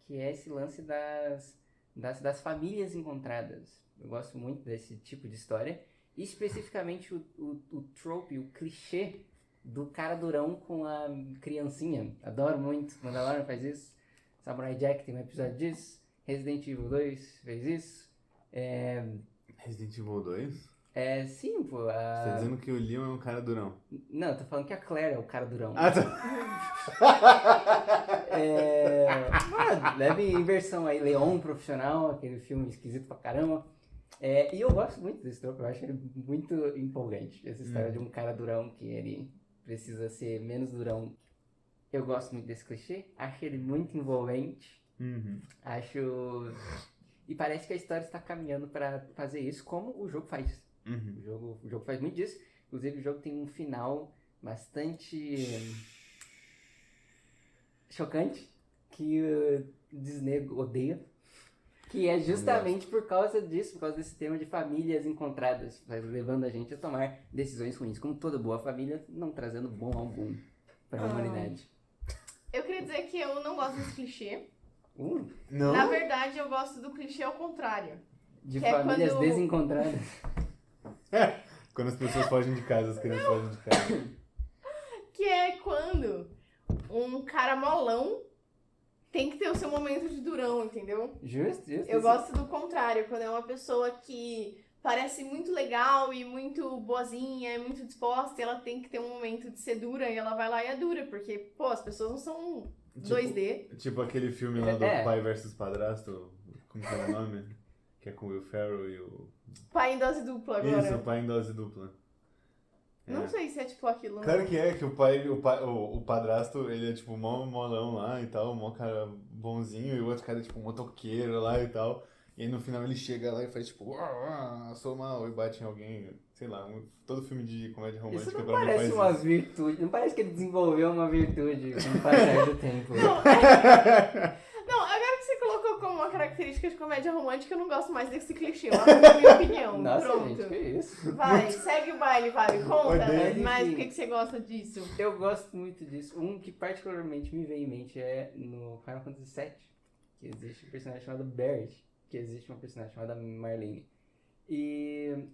que é esse lance das famílias encontradas. Eu gosto muito desse tipo de história. E especificamente o trope, o clichê do cara durão com a criancinha. Adoro muito. Mandalorian faz isso. Samurai Jack tem um episódio disso. Resident Evil 2 fez isso. Resident Evil 2? Sim, pô. Você tá dizendo que o Leon é um cara durão? Não, eu tô falando que a Claire é o cara durão. Leve inversão aí. Leon Profissional, aquele filme esquisito pra caramba. E eu gosto muito desse trope, eu acho ele muito empolgante. Essa história de um cara durão que ele precisa ser menos durão. Eu gosto muito desse clichê, acho ele muito envolvente. Acho... E parece que a história está caminhando para fazer isso, como o jogo faz. O jogo faz muito disso. Inclusive, o jogo tem um final bastante chocante, que o Disney odeia. Que é justamente por causa disso, por causa desse tema de famílias encontradas, levando a gente a tomar decisões ruins, como toda boa família, não trazendo bom algum para a humanidade. Eu queria dizer que eu não gosto desse clichê. Não? Na verdade, eu gosto do clichê ao contrário. De que famílias quando... desencontradas. Quando as pessoas fogem de casa, as crianças fogem de casa. que é quando um cara molão tem que ter o seu momento de durão, entendeu? Justo. Eu gosto do contrário, quando é uma pessoa que parece muito legal e muito boazinha, muito disposta, e ela tem que ter um momento de ser dura, e ela vai lá e é dura, porque, pô, as pessoas não são 2D. Tipo aquele filme lá do Pai versus Padrasto, como que é o nome? Que é com o Will Ferrell e o... Pai em dose dupla agora. Isso, Pai em Dose Dupla. Não sei se é tipo aquilo. Não. Claro que é, que o padrasto, ele é tipo mó molão lá e tal, mó cara bonzinho, e o outro cara é tipo um motoqueiro lá e tal. E aí no final ele chega lá e faz tipo, sou mal, e bate em alguém, sei lá, todo filme de comédia romântica isso não pra mim faz parece uma isso. virtude, não parece que ele desenvolveu uma virtude com o passar do tempo. Não, agora que você colocou como uma característica de comédia romântica, eu não gosto mais desse clichê, eu acho a minha opinião. Nossa, Pronto. gente, que isso? Vai, segue o baile, vai, conta. Odeio. Mas por que você gosta disso? Eu gosto muito disso. Um que particularmente me vem em mente é no Final Fantasy VII, que existe um personagem chamado Barret, que existe uma personagem chamada Marlene. E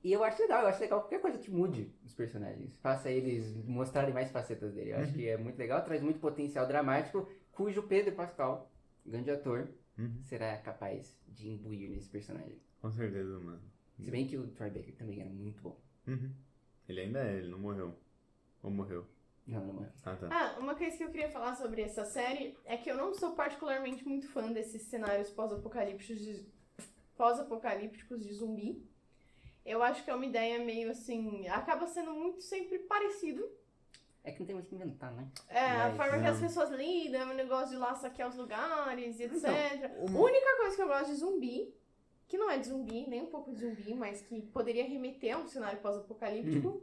eu acho legal qualquer coisa que mude os personagens, faça eles mostrarem mais facetas dele. Eu acho que é muito legal, traz muito potencial dramático, cujo Pedro Pascal, grande ator, será capaz de imbuir nesse personagem. Com certeza, mano. Se bem que o Troy Baker também era muito bom. Ele ainda é, ele não morreu. Ou morreu? Não é. Ah, tá. Uma coisa que eu queria falar sobre essa série é que eu não sou particularmente muito fã desses cenários pós-apocalípticos de zumbi. Eu acho que é uma ideia meio assim, acaba sendo muito sempre parecido. É que não tem muito o que inventar, né? A Mas, forma que as pessoas lidam, o negócio de lá saquear os lugares, etc. Então, A única coisa que eu gosto de zumbi, que não é de zumbi, nem um pouco de zumbi, mas que poderia remeter a um cenário pós-apocalíptico,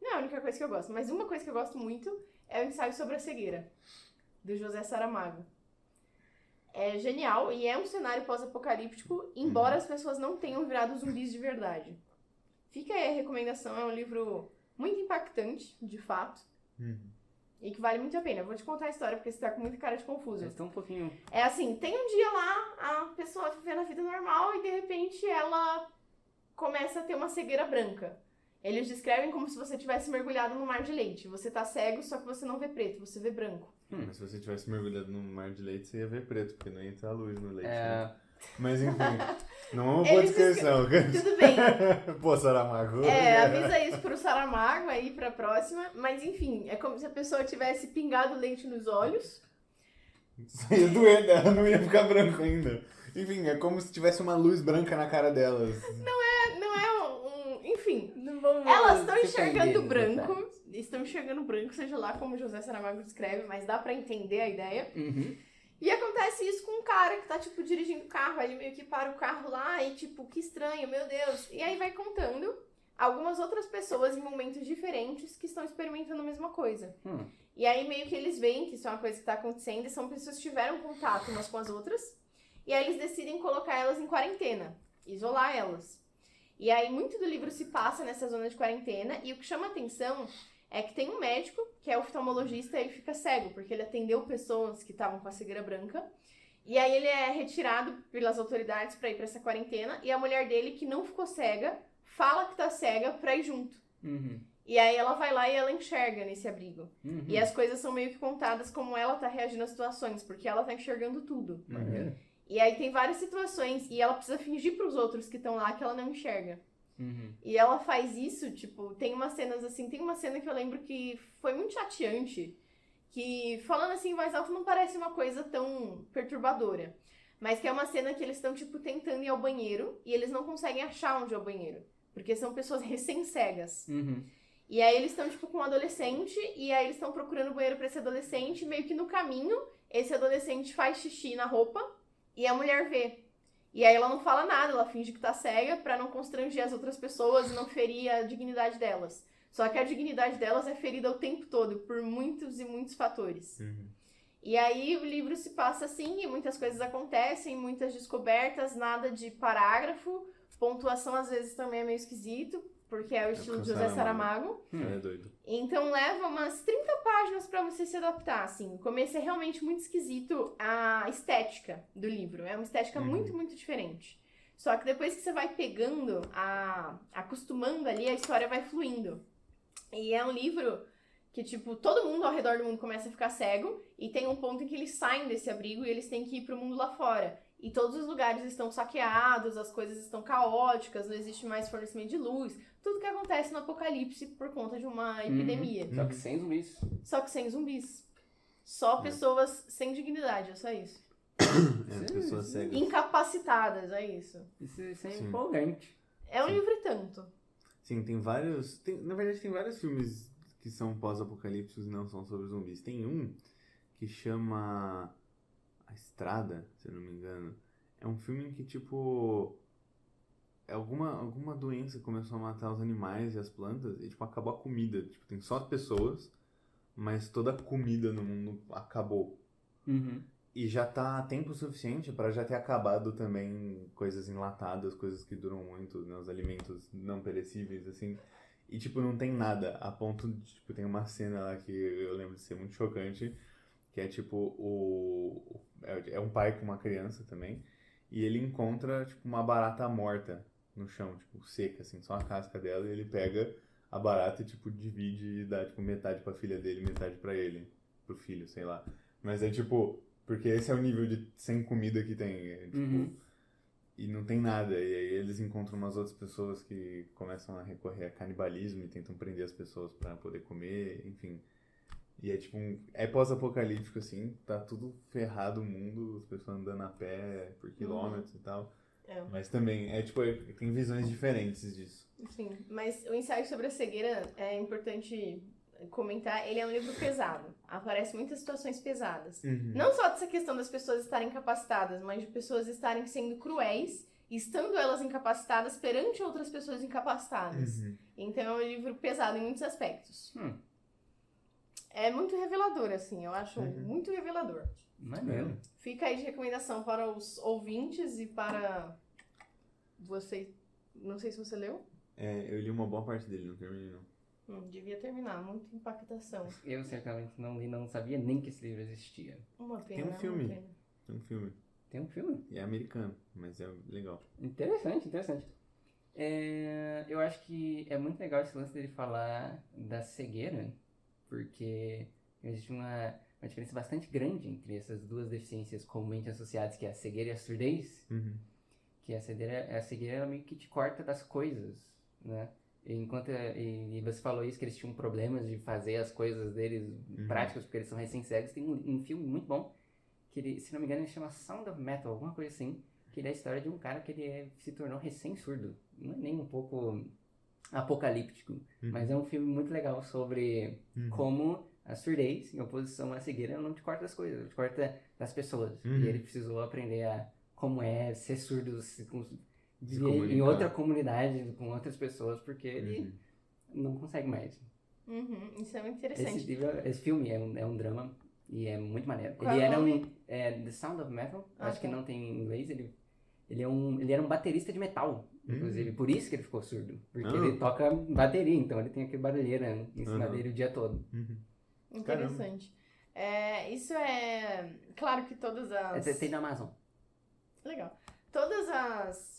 não é a única coisa que eu gosto. Mas uma coisa que eu gosto muito é o ensaio sobre a cegueira, do José Saramago. É genial e é um cenário pós-apocalíptico, embora as pessoas não tenham virado zumbis de verdade. Fica aí a recomendação, é um livro muito impactante, de fato. E que vale muito a pena. Eu vou te contar a história, porque você tá com muita cara de confuso. Estou um pouquinho... É assim, tem um dia lá, a pessoa vivendo a vida normal e de repente ela começa a ter uma cegueira branca. Eles descrevem como se você tivesse mergulhado no mar de leite. Você tá cego, só que você não vê preto, você vê branco. Mas se você tivesse mergulhado no mar de leite, você ia ver preto, porque não ia entrar luz no leite. Né? Mas enfim, não é uma boa descrição. Tudo bem. Pô, Saramago. Avisa isso pro Saramago aí pra próxima. Mas enfim, é como se a pessoa tivesse pingado leite nos olhos. Isso ia doer, né? Ela não ia ficar branco ainda. Enfim, é como se tivesse uma luz branca na cara delas. Enfim, elas estão enxergando branco. Estão enxergando branco, seja lá como José Saramago descreve, mas dá pra entender a ideia. E acontece isso com um cara que tá, tipo, dirigindo o carro, aí ele meio que para o carro lá e, tipo, que estranho, meu Deus. E aí vai contando algumas outras pessoas em momentos diferentes que estão experimentando a mesma coisa. E aí meio que eles veem que isso é uma coisa que tá acontecendo e são pessoas que tiveram contato umas com as outras. E aí eles decidem colocar elas em quarentena, isolar elas. E aí muito do livro se passa nessa zona de quarentena e o que chama atenção é que tem um médico, que é oftalmologista, ele fica cego, porque ele atendeu pessoas que estavam com a cegueira branca. E aí ele é retirado pelas autoridades pra ir pra essa quarentena. E a mulher dele, que não ficou cega, fala que tá cega pra ir junto. E aí ela vai lá e ela enxerga nesse abrigo. E as coisas são meio que contadas como ela tá reagindo às situações, porque ela tá enxergando tudo. E aí tem várias situações, e ela precisa fingir pros outros que estão lá que ela não enxerga. E ela faz isso, tipo, tem umas cenas assim, tem uma cena que eu lembro que foi muito chateante, que falando assim em voz alta não parece uma coisa tão perturbadora, mas que é uma cena que eles estão, tipo, tentando ir ao banheiro e eles não conseguem achar onde é o banheiro, porque são pessoas recém-cegas. E aí eles estão, tipo, com um adolescente, e aí eles estão procurando banheiro pra esse adolescente, meio que no caminho, esse adolescente faz xixi na roupa, e a mulher vê. E aí ela não fala nada, ela finge que tá cega pra não constranger as outras pessoas e não ferir a dignidade delas. Só que a dignidade delas é ferida o tempo todo, por muitos e muitos fatores. E aí o livro se passa assim, e muitas coisas acontecem, muitas descobertas, nada de parágrafo, pontuação às vezes também é meio esquisito, porque é o estilo de José Saramago. É doido. Então leva umas 30 páginas pra você se adaptar, assim. O começo é realmente muito esquisito a estética do livro. É uma estética muito, muito diferente. Só que depois que você vai pegando, acostumando ali, a história vai fluindo. E é um livro Que, tipo, todo mundo ao redor do mundo começa a ficar cego e tem um ponto em que eles saem desse abrigo e eles têm que ir pro mundo lá fora. E todos os lugares estão saqueados, as coisas estão caóticas, não existe mais fornecimento de luz. Tudo que acontece no apocalipse por conta de uma epidemia. Só que sem zumbis. Só que sem zumbis. Só pessoas sem dignidade, é só isso. Pessoas cegas. Incapacitadas, é isso. Isso é Sim. empolgante. É um livro e tanto. Sim, tem vários... na verdade, tem vários filmes que são pós-apocalípticos e não são sobre zumbis. Tem um que chama A Estrada, se eu não me engano. É um filme em que, tipo... alguma doença começou a matar os animais e as plantas e, tipo, acabou a comida. Tipo, tem só pessoas, mas toda a comida no mundo acabou. Uhum. E já tá tempo suficiente para já ter acabado também coisas enlatadas, coisas que duram muito, né? Os alimentos não perecíveis, assim. E, tipo, não tem nada. A ponto de, tipo, tem uma cena lá que eu lembro de ser muito chocante, que é, tipo, é um pai com uma criança também, e ele encontra, tipo, uma barata morta no chão, tipo, seca, assim, só a casca dela, e ele pega a barata e, tipo, divide e dá, tipo, metade pra filha dele, metade pra ele, pro filho, sei lá. Mas é, tipo... Porque esse é o nível de sem comida que tem, tipo, e não tem nada. E aí eles encontram umas outras pessoas que começam a recorrer a canibalismo e tentam prender as pessoas pra poder comer, enfim. E é tipo é pós-apocalíptico, assim, tá tudo ferrado o mundo, as pessoas andando a pé por quilômetros e tal. É. Mas também, tipo, tem visões diferentes disso. Sim, mas o ensaio sobre a cegueira é importante comentar, ele é um livro pesado. Aparecem muitas situações pesadas. Não só dessa questão das pessoas estarem incapacitadas, mas de pessoas estarem sendo cruéis, estando elas incapacitadas perante outras pessoas incapacitadas. Então é um livro pesado em muitos aspectos. É muito revelador, assim, eu acho muito revelador. Maneiro. Fica aí de recomendação para os ouvintes e para você. Não sei se você leu. Eu li uma boa parte dele, não terminei não. Devia terminar, muita impactação. Eu certamente não li, não sabia nem que esse livro existia. Uma pena. Tem um filme. Uma pena. Tem um filme. Tem um filme? E é americano, mas é legal. Interessante. Eu acho que é muito legal esse lance dele falar da cegueira, porque existe uma diferença bastante grande entre essas duas deficiências comumente associadas, que é a cegueira e a surdez. Que a cegueira ela meio que te corta das coisas, né? E você falou isso, que eles tinham problemas de fazer as coisas deles práticas, porque eles são recém-cegos. Tem um filme muito bom, que ele, se não me engano, ele chama Sound of Metal, alguma coisa assim, que ele é a história de um cara que ele se tornou recém-surdo. Não é nem um pouco apocalíptico, mas é um filme muito legal sobre como a surdez, em oposição à cegueira, não te corta das coisas, te corta das pessoas. E ele precisou aprender como é ser surdo, viver em outra comunidade, com outras pessoas, porque ele não consegue mais. Isso é muito interessante. Esse filme é um drama e é muito maneiro. Qual Ele é o era nome? The Sound of Metal, acho tá. que não tem em inglês, ele era um baterista de metal, inclusive, por isso que ele ficou surdo, porque ele toca bateria, então ele tem aquele barulheira em cima dele o dia todo. Interessante. Isso é... Claro que todas as... Tem na Amazon. Legal. Todas as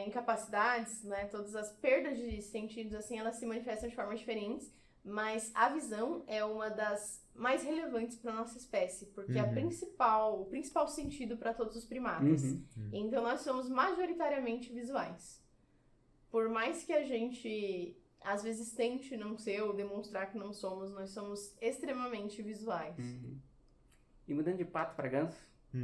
incapacidades, né, todas as perdas de sentidos, assim, elas se manifestam de formas diferentes, mas a visão é uma das mais relevantes para nossa espécie, porque é o principal sentido para todos os primatas. Então nós somos majoritariamente visuais. Por mais que a gente às vezes tente não ser ou demonstrar que não somos, nós somos extremamente visuais. E mudando de pato para ganso,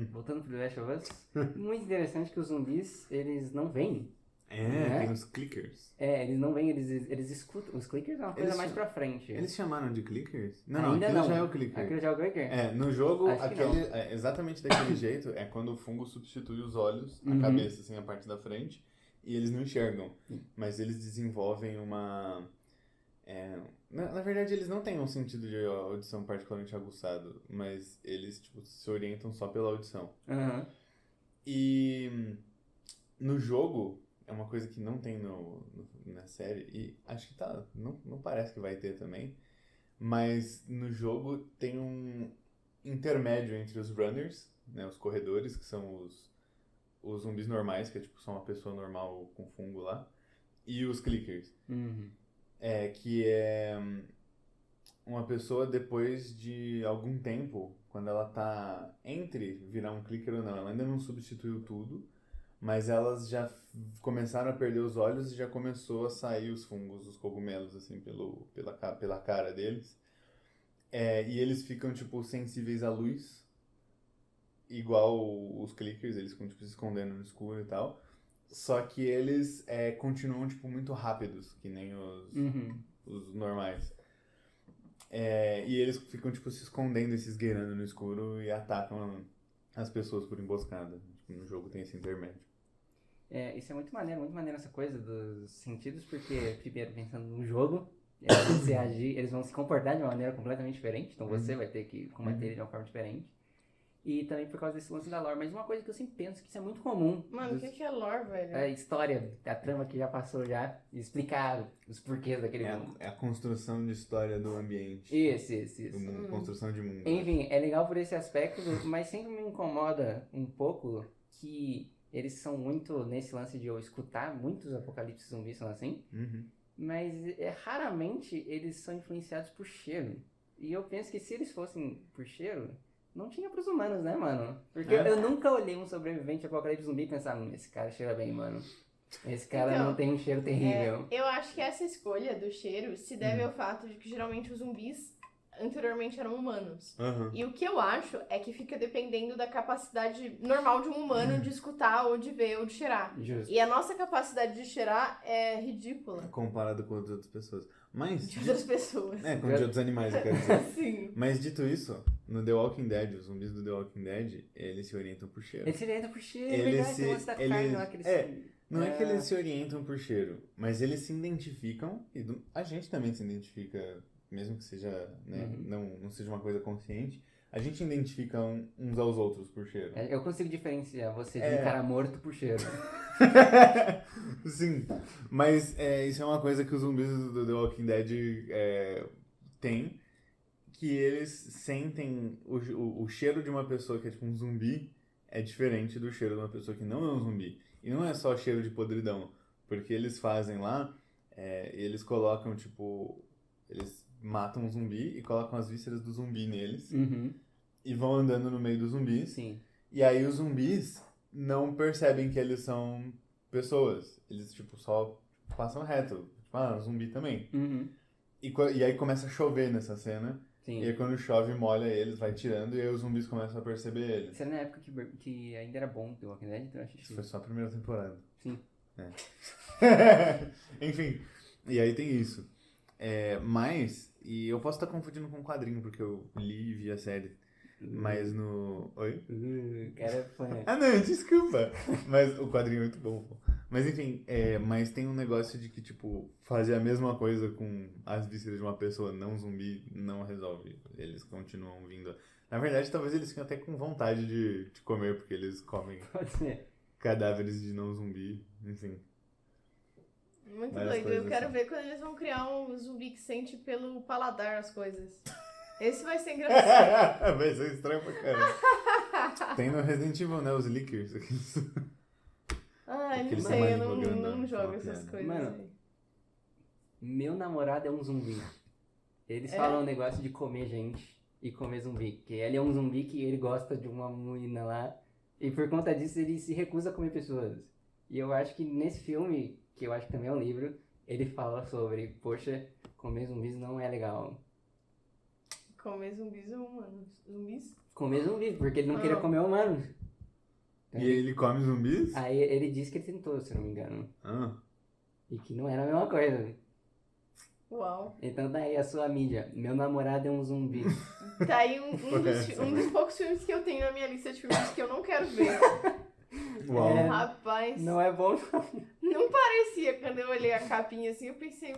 voltando pro The Last of Us, muito interessante que os zumbis, eles não veem. Tem os clickers. Eles não veem, eles escutam. Os clickers é uma coisa mais pra frente. Eles chamaram de clickers? Não, Ainda aquilo não. já é o clicker. Aquilo já é o clicker? No jogo, Acho que não. exatamente daquele jeito, é quando o fungo substitui os olhos, a cabeça, assim, a parte da frente, e eles não enxergam. Mas eles desenvolvem uma... na verdade, eles não têm um sentido de audição particularmente aguçado, mas eles, tipo, se orientam só pela audição. E no jogo, é uma coisa que não tem na série, e acho que não parece que vai ter também, mas no jogo tem um intermédio entre os runners, né, os corredores, que são os zumbis normais, que é tipo só uma pessoa normal com fungo lá, e os clickers. Que é... uma pessoa, depois de algum tempo, quando ela tá entre virar um clicker ou não, ela ainda não substituiu tudo, mas elas já começaram a perder os olhos e já começou a sair os fungos, os cogumelos, assim, pela cara deles. E eles ficam, tipo, sensíveis à luz, igual os clickers, eles ficam, tipo, se escondendo no escuro e tal. Só que eles continuam, tipo, muito rápidos, que nem os normais. E eles ficam, tipo, se escondendo e se esgueirando no escuro e atacam as pessoas por emboscada. Tipo, no jogo tem esse intermédio. Isso é muito maneiro essa coisa dos sentidos, porque, primeiro, pensando no jogo, eles vão se comportar de uma maneira completamente diferente, então você vai ter que combater ele de uma forma diferente. E também por causa desse lance da lore. Mas uma coisa que eu sempre penso que isso é muito comum. Mano, o que é lore, velho? A história, a trama que já passou já, explicar os porquês daquele mundo. É a construção de história do ambiente. Isso. Construção de mundo. Enfim, é legal por esse aspecto, mas sempre me incomoda um pouco que eles são muito nesse lance de eu escutar muitos apocalipse zumbis são assim, mas raramente eles são influenciados por cheiro. E eu penso que se eles fossem por cheiro, não tinha pros humanos, né, mano? Porque eu nunca olhei um sobrevivente de apocalipse zumbi e pensava, esse cara cheira bem, mano. Esse cara Então, não tem um cheiro terrível. Eu acho que essa escolha do cheiro se deve ao fato de que geralmente os zumbis anteriormente eram humanos. E o que eu acho é que fica dependendo da capacidade normal de um humano de escutar, ou de ver, ou de cheirar. Justo. E a nossa capacidade de cheirar é ridícula. Comparado com outras pessoas. Mas... De outras pessoas. com de outros animais, eu quero dizer. Sim. Mas dito isso, no The Walking Dead, os zumbis do The Walking Dead, eles se orientam por cheiro. Eles se orientam por cheiro, Eles verdade, se- tem um lance da eles- carne lá que eles Não é que eles se orientam por cheiro, mas eles se identificam, e a gente também se identifica, mesmo que seja, né, não seja uma coisa consciente, a gente identifica uns aos outros por cheiro. Eu consigo diferenciar você de um cara morto por cheiro. Sim, mas isso é uma coisa que os zumbis do The Walking Dead têm, que eles sentem o cheiro de uma pessoa que é tipo um zumbi é diferente do cheiro de uma pessoa que não é um zumbi. E não é só cheiro de podridão, porque eles fazem lá, eles colocam tipo, eles matam um zumbi e colocam as vísceras do zumbi neles e vão andando no meio dos zumbis. Sim. E aí os zumbis não percebem que eles são pessoas. Eles, tipo, só passam reto. Tipo, zumbi também. E aí começa a chover nessa cena. Sim. E aí quando chove, molha eles, vai tirando, e aí os zumbis começam a perceber eles. Isso era na época que ainda era bom The Walking Dead, então eu assisti. Isso foi só a primeira temporada. Sim. Enfim, e aí tem isso. E eu posso estar confundindo com um quadrinho, porque eu li e vi a série. Mas no... Oi? Cara, foi... Não, desculpa. Mas o quadrinho é muito bom, pô. Mas enfim, mas tem um negócio de que, tipo, fazer a mesma coisa com as vísceras de uma pessoa não zumbi não resolve. Eles continuam vindo. Na verdade, talvez eles fiquem até com vontade de comer, porque eles comem Pode ser. cadáveres de não zumbi, enfim. Muito Várias doido. coisas Eu quero assim. ver quando eles vão criar um zumbi que sente pelo paladar as coisas. Esse vai ser engraçado. Vai ser estranho pra caramba. Tem no Resident Evil, né? Os Lickers. Ai, não Aqueles sei, eu tamanho grandão, não jogo fala essas piada. coisas Mano, aí. Meu namorado é um zumbi. Eles falam um negócio de comer gente e comer zumbi. Que ele é um zumbi que ele gosta de uma menina lá. E por conta disso ele se recusa a comer pessoas. E eu acho que nesse filme, que eu acho que também é um livro, ele fala sobre, poxa, comer zumbis não é legal. Comer zumbis ou humanos? Zumbis? Comer zumbis, porque ele não queria comer humanos. E ele come zumbis? Aí ele disse que ele tentou, se eu não me engano. Ah. E que não era a mesma coisa. Uau. Então daí a sua mídia, meu namorado é um zumbi. Tá aí um dos poucos filmes que eu tenho na minha lista de filmes que eu não quero ver. Uau. Rapaz, Não é bom. não parecia. Quando eu olhei a capinha assim, eu pensei,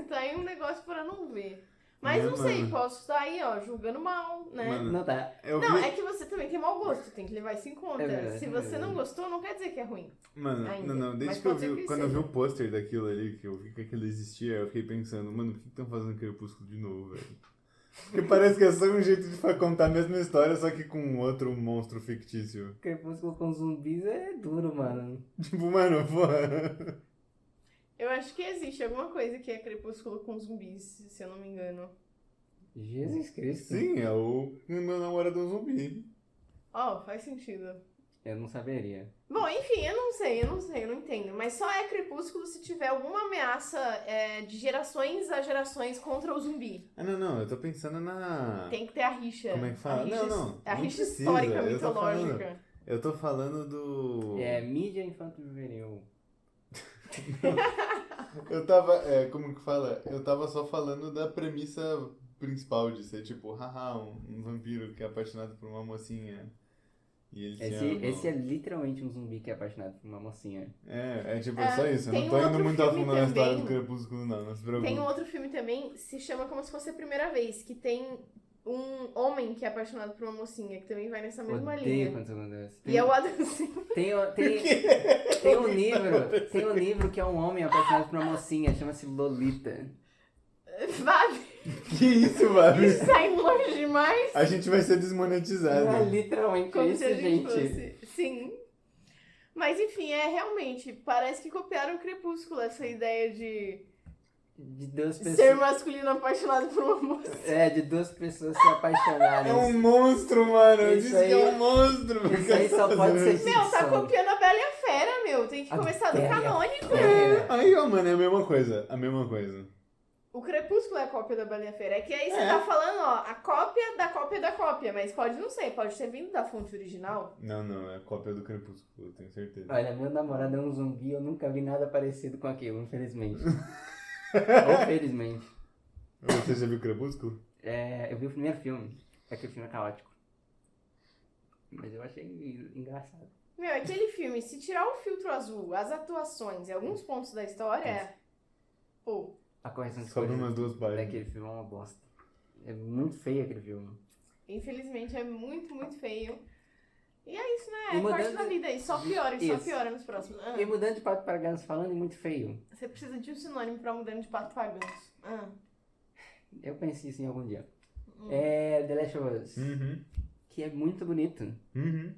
tá aí um negócio pra não ver. Mas não sei, Mano. posso estar aí, ó, julgando mal, né? Mano, Não tá. eu Não, vi... é que você também tem mau gosto, tem que levar isso em conta. É verdade, Se é você verdade. não gostou, não quer dizer que é ruim. Mano, ainda. não, desde Mas que eu pode ser vi, que quando eu vi seja. o pôster daquilo ali, que eu vi que aquilo existia, eu fiquei pensando, mano, por que estão fazendo Crepúsculo de novo, velho? Porque parece que é só um jeito de contar a mesma história, só que com outro monstro fictício. Crepúsculo com zumbis é duro, mano. Tipo, mano, porra. Eu acho que existe alguma coisa que é Crepúsculo com zumbis, se eu não me engano. Jesus Cristo. Sim, é o meu namorado é um zumbi. Ó, faz sentido. Eu não saberia. Bom, enfim, eu não entendo. Mas só é Crepúsculo se tiver alguma ameaça de gerações a gerações contra o zumbi. Ah, não, eu tô pensando na... Tem que ter a rixa. Como é que fala? A rixa, Não, a não rixa precisa, histórica, eu tô falando. mitológica. Eu tô falando do... É mídia infanto-juvenil. Eu tava, como que fala? Eu tava só falando da premissa principal de ser tipo, haha, um vampiro que é apaixonado por uma mocinha. E eles se amam. Esse é literalmente um zumbi que é apaixonado por uma mocinha. É só isso. Eu tem não tô um indo outro muito a filme fundo na história do também. Crepúsculo, não se preocupe. Tem um outro filme também, se chama Como Se Fosse a Primeira Vez, que tem um homem que é apaixonado por uma mocinha, que também vai nessa mesma Odeio linha. quando isso acontece. E é o Adam Sandler. Tem um livro que é um homem apaixonado por uma mocinha, chama-se Lolita. Vabe, Que isso, mano? isso sai longe demais. A gente vai ser desmonetizado. É literalmente Como isso, se a gente gente. fosse. Sim. Mas enfim, realmente, parece que copiaram o Crepúsculo, essa ideia de De duas ser pessoas. masculino apaixonado por uma moça. De duas pessoas se apaixonarem. É um monstro, mano. Eu Isso disse que é aí- um monstro. isso aí só pode ser Meu, tá ficção. copiando a Bela e a Fera, meu. Tem que A começar do Bela e a canônico. Aí, ó, mano, é a mesma coisa. A mesma coisa. O Crepúsculo é a cópia da Bela e a Fera. É que aí você É. tá falando, ó, a cópia da cópia da cópia. Mas pode não ser, pode ter vindo da fonte original. Não, é cópia do Crepúsculo, eu tenho certeza. Olha, meu namorado é um zumbi, eu nunca vi nada parecido com aquilo, infelizmente. Ou felizmente. Você já viu Crepúsculo? Eu vi o primeiro filme. Aquele filme é caótico. Mas eu achei engraçado. Meu, aquele filme, se tirar o filtro azul, as atuações e alguns pontos da história, pô, A correção de Sobre cores umas duas páginas. daquele filme é uma bosta. É muito feio aquele filme. infelizmente é muito, muito feio. E é isso, né? E É parte mudando- da vida aí. Só piora Isso. nos próximos. E mudando de pato para ganso, falando em muito feio, Você precisa de um sinônimo pra mudando de pato pra ganso. eu pensei isso em algum dia. Hum. The Last of Us, Uhum. que é muito bonito. Uhum.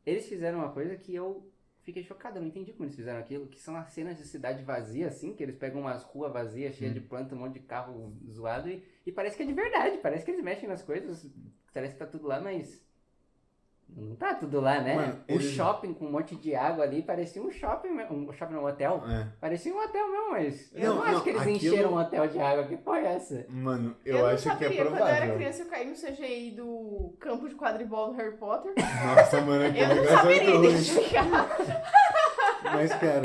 Eles fizeram uma coisa que eu fiquei chocado, eu não entendi como eles fizeram aquilo, que são as cenas de cidade vazia, assim, que eles pegam umas ruas vazias, cheias de planta, um monte de carro zoado, e parece que é de verdade, parece que eles mexem nas coisas, parece que tá tudo lá, mas não tá tudo lá, né? Mano, o shopping com um monte de água ali, parecia um shopping, um hotel, É. parecia um hotel mesmo, mas eu não Não, acho que eles aquilo- encheram um hotel de água, que porra é essa? Mano, Eu eu não acho que é saberia. Quando eu era provável. criança, eu caí no CGI do campo de quadribol do Harry Potter. Nossa, mano, aquele Eu não negócio é saberia muito ruim. identificar. Mas, cara,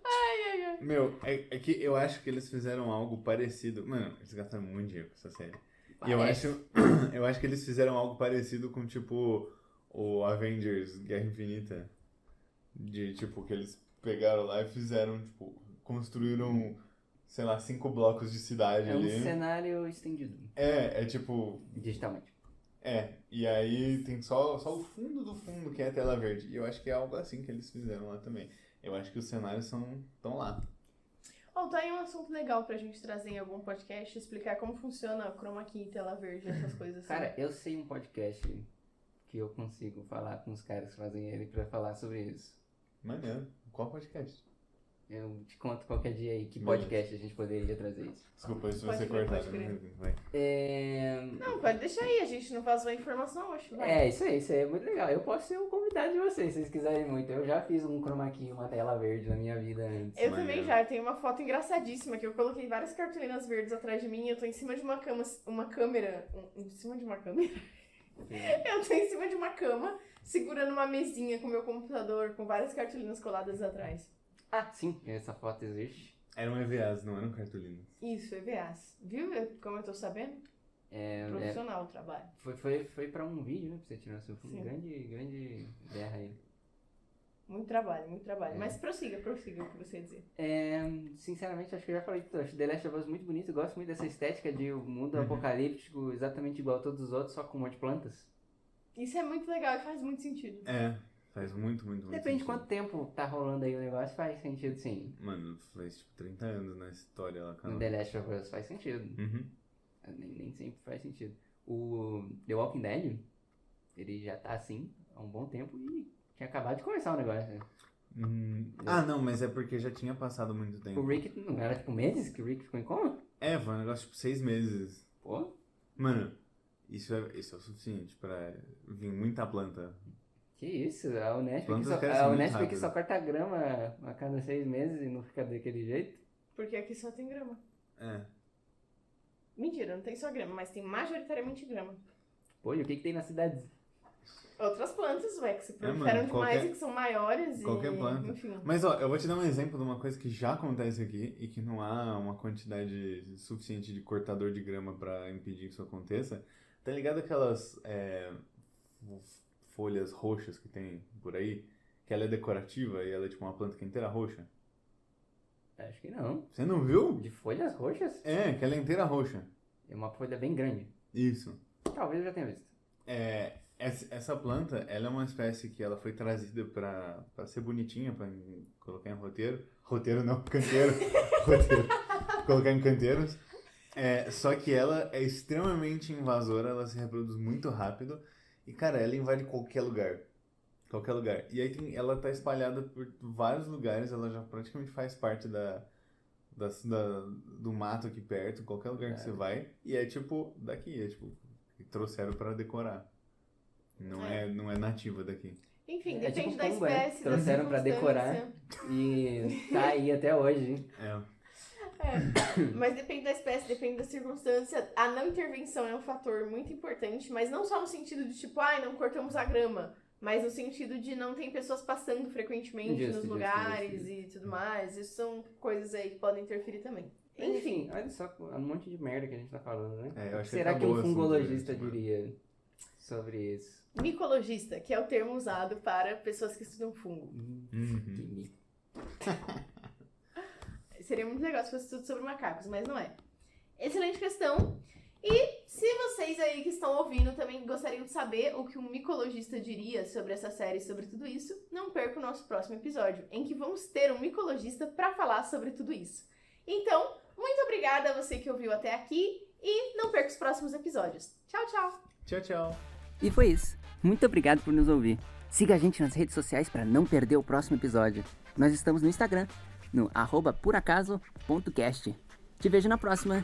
Ai, ai. meu, é que eu acho que eles fizeram algo parecido. Mano, eles gastaram muito dinheiro com essa série. E Parece. eu acho que eles fizeram algo parecido com, tipo, o Avengers Guerra Infinita. De, tipo, que eles pegaram lá e fizeram, tipo, construíram, sei lá, 5 blocos de cidade É um ali. cenário estendido, É tipo, digitalmente. e aí tem só o fundo do fundo que é a tela verde. E eu acho que é algo assim que eles fizeram lá também. Eu acho que os cenários estão lá. Ó, tá aí um assunto legal pra gente trazer em algum podcast, explicar como funciona chroma key, tela verde, essas coisas assim. Cara, eu sei um podcast que eu consigo falar com os caras que fazem ele pra falar sobre isso. Maneiro. Qual podcast? Eu te conto qualquer dia aí que Beleza. podcast a gente poderia trazer isso. Desculpa, isso Pode vai ser crer, cortado. pode crer. né? Vai. Não, pode deixar aí, a gente não vazou a informação, acho. Vai. Isso aí é muito legal. Eu posso ser o convidado de vocês, se vocês quiserem muito. Eu já fiz um chroma key, uma tela verde na minha vida antes. Eu Maneiro. também já, eu tenho uma foto engraçadíssima que eu coloquei várias cartolinas verdes atrás de mim e eu tô em cima de uma cama, em cima de uma câmera? Eu tô em cima de uma cama, segurando uma mesinha com meu computador, com várias cartolinas coladas atrás. Ah, sim, essa foto existe. Eram EVAs, não eram cartolinas. Isso, EVAs. Viu como eu tô sabendo? Profissional o trabalho. Foi pra um vídeo, né? Pra você tirar seu filme. Sim. Grande guerra aí. Muito trabalho, muito trabalho. É. Mas prossiga o que você ia dizer. Sinceramente, acho que eu já falei tudo. Acho The Last of Us muito bonito. Eu gosto muito dessa estética de um mundo apocalíptico, exatamente igual a todos os outros, só com um monte de plantas. Isso é muito legal e faz muito sentido. Faz muito Depende de sentido. quanto tempo tá rolando aí o negócio, faz sentido sim. Mano, faz tipo 30 anos na história lá, cara. No The Last of Us faz sentido. Uhum. Nem sempre faz sentido. O The Walking Dead, ele já tá assim há um bom tempo e tinha acabado de começar o negócio. Né? Não, mas é porque já tinha passado muito tempo. O Rick, não era tipo meses que o Rick ficou em coma? Foi um negócio tipo 6 meses. Pô, Mano, isso é o suficiente pra vir muita planta. que isso? A Unesp Plantas que crescem a muito Unesp que rápido. só corta grama a cada 6 meses e não fica daquele jeito? Porque aqui só tem grama. É. Mentira, não tem só grama, mas tem majoritariamente grama. Pô, e o que tem nas cidades? Outras plantas, ué, que se mano, proliferam demais qualquer- e que são maiores qualquer e... planta. Enfim. Mas ó, eu vou te dar um exemplo de uma coisa que já acontece aqui e que não há uma quantidade suficiente de cortador de grama pra impedir que isso aconteça. Tá ligado aquelas folhas roxas que tem por aí? Que ela é decorativa e ela é tipo uma planta que é inteira roxa? Acho que não. Você não viu? De folhas roxas? Que ela é inteira roxa. É uma folha bem grande. Isso. Talvez eu já tenha visto. Essa planta, ela é uma espécie que ela foi trazida pra ser bonitinha, pra colocar em roteiro. Roteiro não, canteiro. Roteiro. Colocar em canteiros. Só que ela é extremamente invasora, ela se reproduz muito rápido. E, cara, ela invade qualquer lugar. Qualquer lugar. E aí ela tá espalhada por vários lugares, ela já praticamente faz parte do mato aqui perto, qualquer lugar que você vai. E é tipo, daqui, trouxeram pra decorar. Não é nativa daqui. Enfim, É depende tipo da pomba, espécie, da trouxeram pra decorar. circunstância. E tá aí até hoje. Mas depende da espécie, depende da circunstância. A não intervenção é um fator muito importante, mas não só no sentido de tipo, não cortamos a grama, mas no sentido de não tem pessoas passando frequentemente nos lugares e tudo mais. Isso são coisas aí que podem interferir também. Enfim, olha só um monte de merda que a gente tá falando, né? Eu acho Será que acabou um o assunto, fungologista né? diria sobre isso? Micologista, que é o termo usado para pessoas que estudam fungo. Uhum. Seria muito legal se fosse tudo sobre macacos, mas não é. Excelente questão. E se vocês aí que estão ouvindo também gostariam de saber o que um micologista diria sobre essa série e sobre tudo isso, não perca o nosso próximo episódio, em que vamos ter um micologista para falar sobre tudo isso. Então, muito obrigada a você que ouviu até aqui e não perca os próximos episódios. Tchau, tchau! Tchau, tchau. E foi isso. Muito obrigado por nos ouvir. Siga a gente nas redes sociais para não perder o próximo episódio. Nós estamos no Instagram, no @poracaso.cast. Te vejo na próxima.